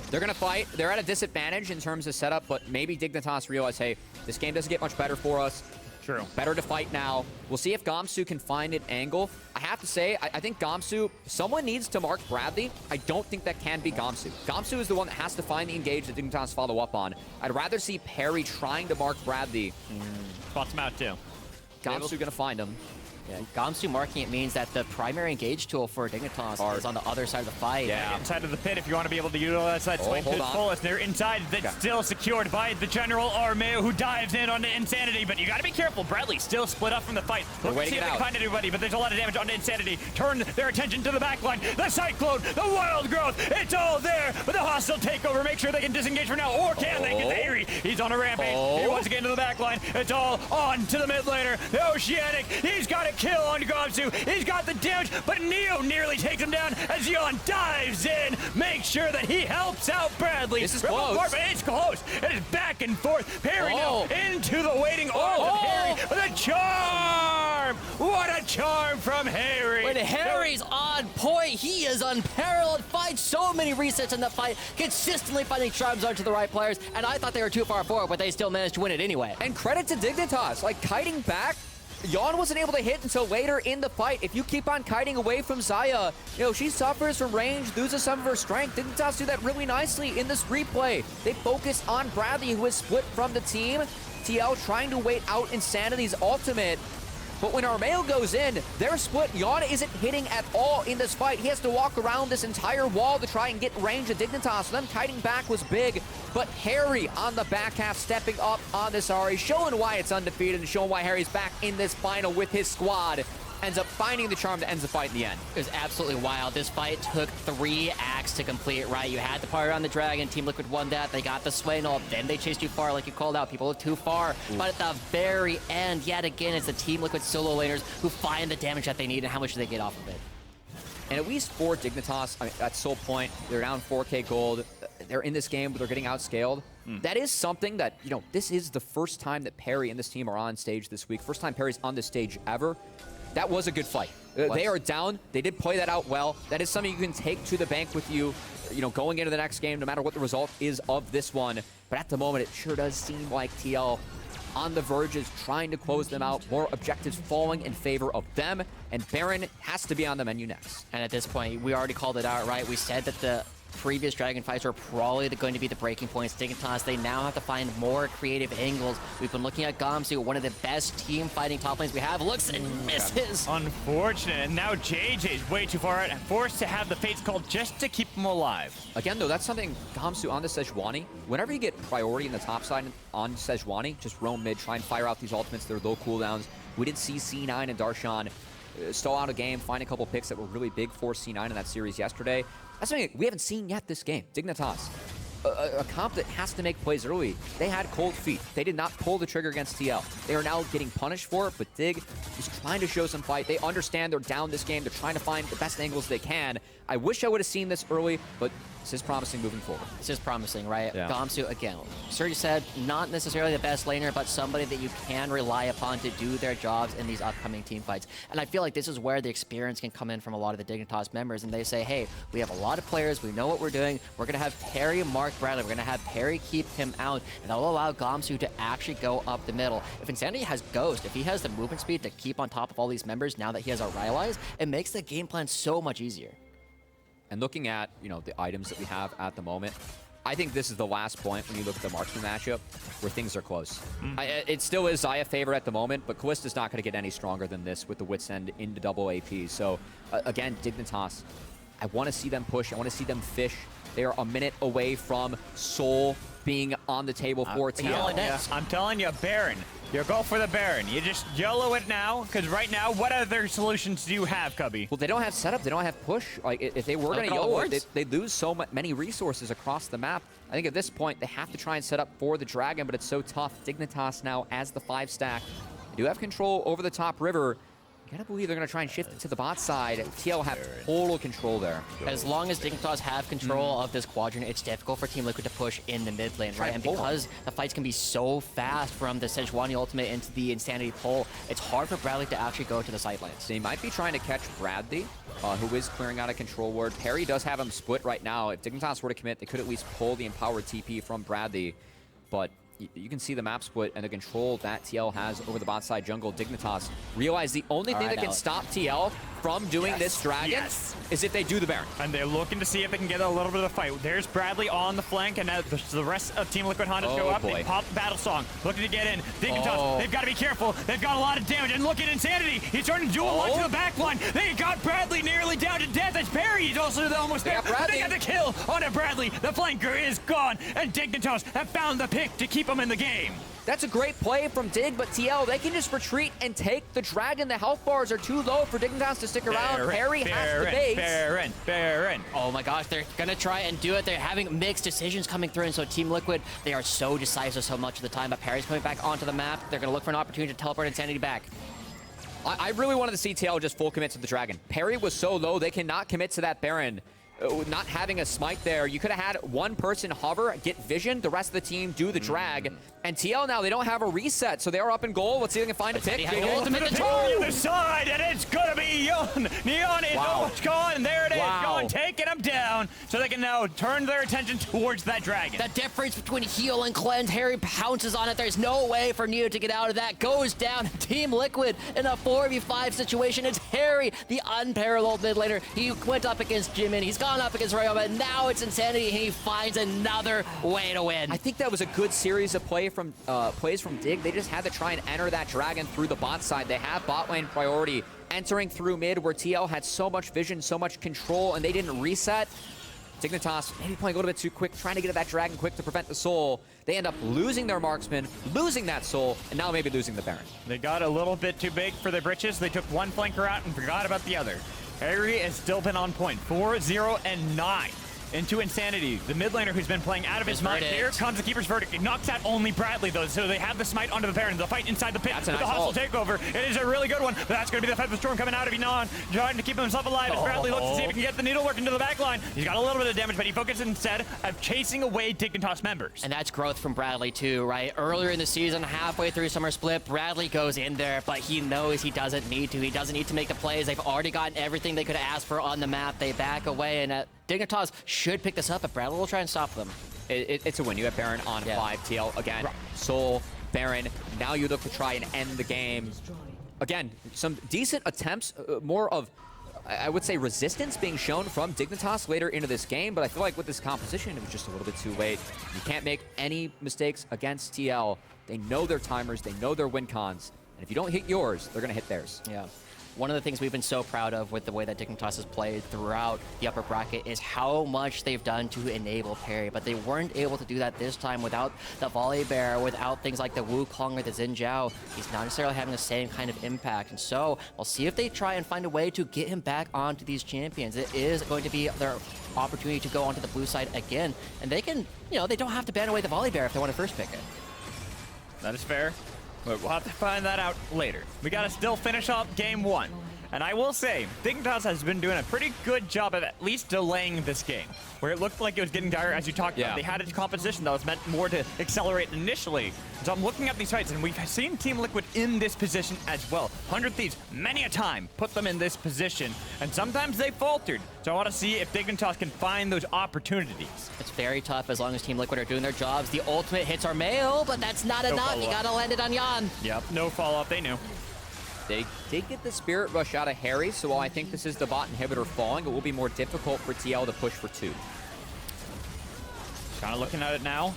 They're going to fight. They're at a disadvantage in terms of setup, but maybe Dignitas realize, hey, this game doesn't get much better for us. True. Better to fight now. We'll see if Gamsu can find an angle. I have to say, I think Gamsu, someone needs to mark Bradley. I don't think that can be Gamsu. Gamsu is the one that has to find the engage that Dignitas follow up on. I'd rather see Perry trying to mark Bradley. Spots him out too. Gamsu going to find him. Yeah, Gamsu marking it means that the primary engage tool for Dignitas is on the other side of the fight. Yeah, inside of the pit if you want to be able to utilize that swing to its fullest. They're inside, that's still secured by the General Armeo, who dives in onto Insanity, but you got to be careful. Bradley still split up from the fight. Look to see if they can find anybody, but there's a lot of damage onto Insanity. Turn their attention to the backline. The Cyclone, the Wild Growth, it's all there, but the hostile takeover. Make sure they can disengage for now, or can they? Get Avery. He's on a rampage. He wants to get into the backline. It's all on to the mid laner. The Oceanic, he's got a kill on Gamsu. He's got the damage, but Neo nearly takes him down as Yon dives in. Make sure that he helps out Bradley. This is close. It's close. It is back and forth. Perry now into the waiting arms of Harry with a charm. What a charm from Harry. When Harry's on point, he is unparalleled. Finds so many resets in the fight, consistently finding charms onto the right players, and I thought they were too far forward, but they still managed to win it anyway. And credit to Dignitas, like kiting back. Yon wasn't able to hit until later in the fight. If you keep on kiting away from Xayah, you know, she suffers from range, loses some of her strength. Dignitas do that really nicely in this replay. They focus on Bradley, who is split from the team. TL trying to wait out Insanity's ultimate. But when Armeo goes in, they're split. Yon isn't hitting at all in this fight. He has to walk around this entire wall to try and get range of Dignitas. So them kiting back was big. But Harry on the back half stepping up on this Ahri, showing why it's undefeated and showing why Harry's back in this final with his squad. Ends up finding the charm that ends the fight in the end. It was absolutely wild. This fight took 3 acts to complete, right? You had the part around the Dragon. Team Liquid won that. They got the sway and all. Then they chased too far, like you called out. People are too far. Ooh. But at the very end, yet again, it's the Team Liquid solo laners who find the damage that they need and how much do they get off of it. And at least for Dignitas, I mean, at Soul Point, they're down 4K gold. They're in this game, but they're getting outscaled. That is something that, you know, this is the first time that Perry and this team are on stage this week. First time Perry's on this stage ever. that was a good fight. They are down. They did play that out well. That is something you can take to the bank with you, going into the next game, no matter what the result is of this one. But at the moment, it sure does seem like TL on the verge is trying to close them out. More objectives falling in favor of them, and Baron has to be on the menu next. And at this point, we already called it out, right? We said that the previous Dragon fights are probably going to be the breaking points. Dignitas, they now have to find more creative angles. We've been looking at Gamsu, one of the best team fighting top lanes we have. Looks and misses. Unfortunate. And now JJ's way too far out and forced to have the Fates called just to keep him alive. Again, though, that's something Gamsu on the Sejuani. Whenever you get priority in the top side on Sejuani, just roam mid, try and fire out these ultimates. They're low cooldowns. We did see C9 and Darshan stall out a game, find a couple picks that were really big for C9 in that series yesterday. That's something we haven't seen yet this game. Dignitas, a comp that has to make plays early. They had cold feet. They did not pull the trigger against TL. They are now getting punished for it, but Dig is trying to show some fight. They understand they're down this game. They're trying to find the best angles they can. I wish I would have seen this early, but this is promising moving forward. This is promising, right? Yeah. Gamsu, again, Sergi said, not necessarily the best laner, but somebody that you can rely upon to do their jobs in these upcoming team fights. And I feel like this is where the experience can come in from a lot of the Dignitas members, and they say, hey, we have a lot of players, we know what we're doing, we're going to have Perry mark Bradley, we're going to have Perry keep him out, and that'll allow Gamsu to actually go up the middle. If Insanity has Ghost, if he has the movement speed to keep on top of all these members now that he has our Rylai's, it makes the game plan so much easier. And looking at, the items that we have at the moment, I think this is the last point when you look at the marksman matchup where things are close. It still is Xayah favor at the moment, but Kallista's not going to get any stronger than this with the Wit's End into double AP. So, again, Dignitas, I want to see them push. I want to see them fish. They are a minute away from Soul being on the table for TL. I'm telling you, Baron. You go for the Baron. You just YOLO it now, because right now, what other solutions do you have, Cubby? Well, they don't have setup. They don't have push. Like, if they were going to YOLO it, they lose so many resources across the map. I think at this point, they have to try and set up for the Dragon, but it's so tough. Dignitas now as the 5 stack. They do have control over the top river. I gotta believe they're gonna try and shift it to the bot side. TL have total control there. As long as Dignitas have control of this quadrant, it's difficult for Team Liquid to push in the mid lane, right? And because the fights can be so fast from the Sejuani ultimate into the Insanity pull, it's hard for Bradley to actually go to the sidelines. They might be trying to catch Bradley, who is clearing out a control ward. Perry does have him split right now. If Dignitas were to commit, they could at least pull the empowered TP from Bradley, but you can see the map split and the control that TL has over the bot side jungle. Dignitas realize the only thing that can stop TL from doing this Dragon is if they do the Baron. And they're looking to see if they can get a little bit of a fight. There's Bradley on the flank, and as the rest of Team Liquid Hondas go up, they pop Battle Song, looking to get in. Dignitas, they've got to be careful. They've got a lot of damage, and look at Insanity. He's turning to dual one to the back line. They got Bradley nearly down to death. As Perry is also almost there. They got the kill on a Bradley. The flanker is gone, and Dignitas have found the pick to keep him in the game. That's a great play from Dig, but TL, they can just retreat and take the Dragon. The health bars are too low for Dignitas to stick around. Perry has the base. Baron. Oh my gosh, they're gonna try and do it. They're having mixed decisions coming through, and so Team Liquid, they are so decisive so much of the time, but Perry's coming back onto the map. They're gonna look for an opportunity to teleport Insanity back. I really wanted to see TL just full commit to the Dragon. Perry was so low, they cannot commit to that Baron. Not having a smite there, you could have had one person hover, get vision, the rest of the team do the drag. And TL now, they don't have a reset, so they are up in goal. Let's see if they can find a pick. Ultimate to the other side, and it's gonna be Neon. Neon is almost gone, and there it is, gone, taking them down, so they can now turn their attention towards that Dragon. The difference between heal and cleanse, Harry pounces on it. There's no way for Neo to get out of that. Goes down. Team Liquid in a 4v5 situation. It's Harry, the unparalleled mid laner. He went up against Jimin. He's gone up against Rayo, but now it's Insanity, and he finds another way to win. I think that was a good series of plays from Dig. They just had to try and enter that Dragon through the bot side. They have bot lane priority entering through mid where TL had so much vision, so much control, and they didn't reset. Dignitas maybe playing a little bit too quick, trying to get at that Dragon quick to prevent the Soul. They end up losing their marksman, losing that Soul, and now maybe losing the Baron. They got a little bit too big for their britches. They took one flanker out and forgot about the other. Harry has still been on point, 4-0-9. into Insanity. The mid laner who's been playing out of his mind. Here comes the Keeper's Verdict. It knocks out only Bradley, though, so they have the smite onto the Baron. The fight inside the pit with the hostile takeover. It is a really good one. That's going to be the Feather Storm coming out of Enon, trying to keep himself alive as Bradley looks to see if he can get the needlework into the back line. He's got a little bit of damage, but he focuses instead of chasing away Dignitas members. And that's growth from Bradley, too, right? Earlier in the season, halfway through Summer Split, Bradley goes in there, but he knows he doesn't need to. He doesn't need to make the plays. They've already gotten everything they could have asked for on the map. They back away, and Dignitas should pick this up, but Bradley will try and stop them. It's a win. You have Baron on 5 TL. Again, Soul, Baron. Now you look to try and end the game. Again, some decent attempts, more of, I would say, resistance being shown from Dignitas later into this game, but I feel like with this composition, it was just a little bit too late. You can't make any mistakes against TL. They know their timers, they know their win cons, and if you don't hit yours, they're gonna hit theirs. Yeah. One of the things we've been so proud of with the way that Dignitas has played throughout the upper bracket is how much they've done to enable parry, but they weren't able to do that this time without the Volley Bear, without things like the Wukong or the Xin Zhao. He's not necessarily having the same kind of impact, and so we'll see if they try and find a way to get him back onto these champions. It is going to be their opportunity to go onto the blue side again, and they can, they don't have to ban away the Volley Bear if they want to first pick it. That is fair. But we'll have to find that out later. We gotta still finish up game 1. And I will say, Dignitas has been doing a pretty good job of at least delaying this game. Where it looked like it was getting dire, as you talked about. They had a composition that was meant more to accelerate initially. So I'm looking at these fights, and we've seen Team Liquid in this position as well. 100 Thieves, many a time, put them in this position. And sometimes they faltered. So I want to see if Dignitas can find those opportunities. It's very tough as long as Team Liquid are doing their jobs. The ultimate hits are mail, but that's not enough. You gotta land it on Jan. Yep, no follow-up, they knew. They did get the Spirit Rush out of Harry, so while I think this is the bot inhibitor falling, it will be more difficult for TL to push for 2. Kind of looking at it now,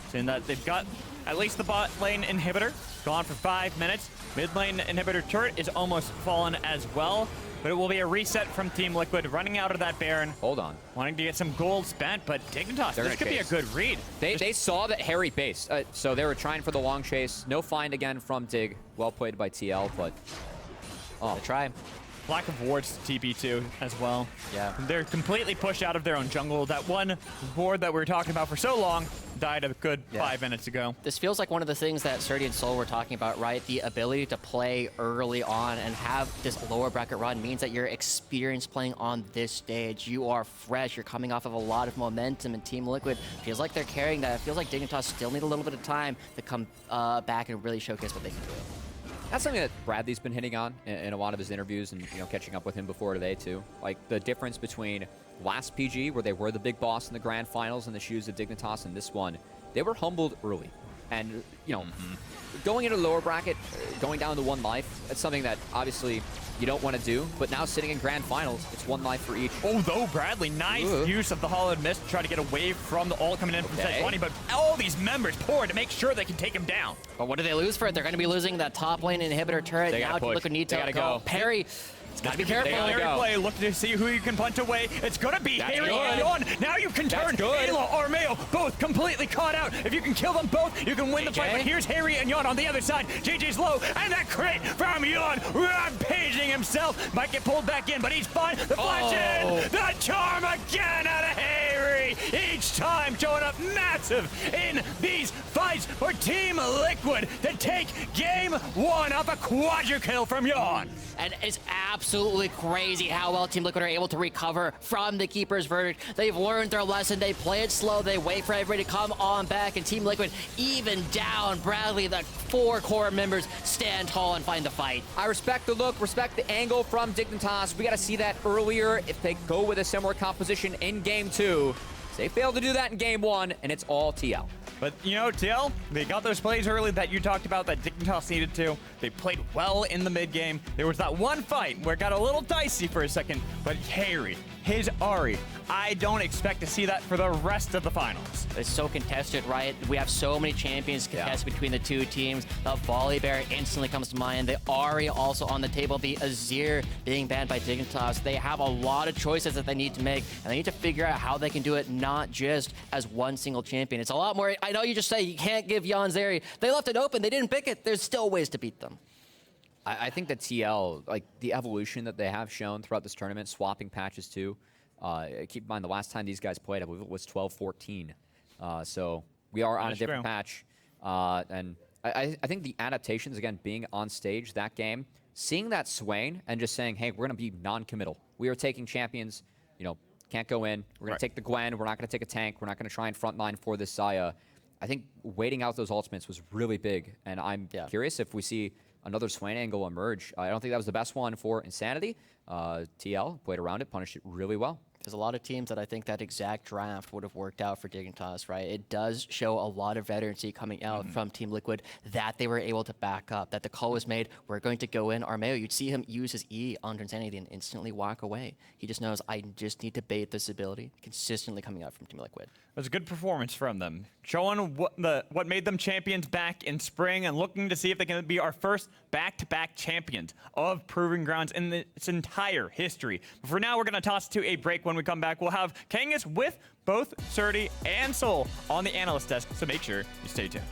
seeing that they've got at least the bot lane inhibitor gone for 5 minutes. Mid lane inhibitor turret is almost fallen as well, but it will be a reset from Team Liquid, running out of that Baron. Hold on. Wanting to get some gold spent, but Dignitas, this could be a good read. They saw that Harry based, so they were trying for the long chase. No find again from Dig. Well played by TL, but they try. Lack of wards to TP2 as well. Yeah. They're completely pushed out of their own jungle. That one ward that we were talking about for so long died a good 5 minutes ago. This feels like one of the things that Surdy and Soul were talking about, right? The ability to play early on and have this lower bracket run means that you're experienced playing on this stage. You are fresh. You're coming off of a lot of momentum, and Team Liquid feels like they're carrying that. It feels like Dignitas still need a little bit of time to come back and really showcase what they can do. That's something that Bradley's been hitting on in a lot of his interviews, and catching up with him before today too. Like the difference between last PG, where they were the big boss in the grand finals in the shoes of Dignitas, and this one, they were humbled early. And going into the lower bracket, going down to 1 life, that's something that obviously you don't want to do. But now sitting in grand finals, it's 1 life for each. Although Bradley, nice use of the Hollowed Mist to try to get away from the ult coming in from Set 20, but all these members pour to make sure they can take him down. But what do they lose for it? They're going to be losing that top lane inhibitor turret. Now Liquid need to go. Parry. It's got to be careful. Play. Look to see who you can punch away. It's going to be Harry and Yon. Now you can turn Ayla or Mayo both completely caught out. If you can kill them both, you can win the fight. But here's Harry and Yon on the other side. JJ's low, and that crit from Yon, rampaging himself. Might get pulled back in, but he's fine. The flash in, the charm again out of Harry. Each time showing up massive in these fights for Team Liquid to take game 1 off a quadra kill from Yon. And it's absolutely crazy how well Team Liquid are able to recover from the Keeper's Verdict. They've learned their lesson. They play it slow. They wait for everybody to come on back. And Team Liquid, even down, Bradley, the 4 core members, stand tall and find the fight. I respect the look, respect the angle from Dignitas. We got to see that earlier if they go with a similar composition in game 2. They failed to do that in game 1, and it's all TL. But, TL, they got those plays early that you talked about that Dignitas needed to. They played well in the mid game. There was that one fight where it got a little dicey for a second, but Harry, his Ahri, I don't expect to see that for the rest of the finals. It's so contested, right? We have so many champions contested between the 2 teams. The Volley Bear instantly comes to mind. The Ahri also on the table. The Azir being banned by Dignitas. They have a lot of choices that they need to make, and they need to figure out how they can do it not just as one single champion. It's a lot more. I know you just say you can't give Jan Zeri. They left it open. They didn't pick it. There's still ways to beat them. I think that TL, like the evolution that they have shown throughout this tournament, swapping patches too, Keep in mind, the last time these guys played, I believe it was 12-14. So we are on a different patch. And I think the adaptations, again, being on stage that game, seeing that Swain and just saying, hey, we're going to be non-committal. We are taking champions, you know, can't go in. We're going to take the Gwen. We're not going to take a tank. We're not going to try and frontline for this Xayah. I think waiting out those ultimates was really big. And I'm curious if we see another Swain angle emerge. I don't think that was the best one for Insanity. TL played around it, punished it really well. There's a lot of teams that I think that exact draft would have worked out for Dignitas, right? It does show a lot of veterancy coming out from Team Liquid that they were able to back up, that the call was made, we're going to go in. Armeo, you'd see him use his E on Insanity and instantly walk away. He just knows, I just need to bait this ability, consistently coming out from Team Liquid. It was a good performance from them, showing what made them champions back in spring and looking to see if they can be our first back-to-back champions of Proving Grounds in its entire history. But for now, we're going to toss to a break. When we come back, we'll have Kangas with both Surdy and Soul on the analyst desk, so make sure you stay tuned.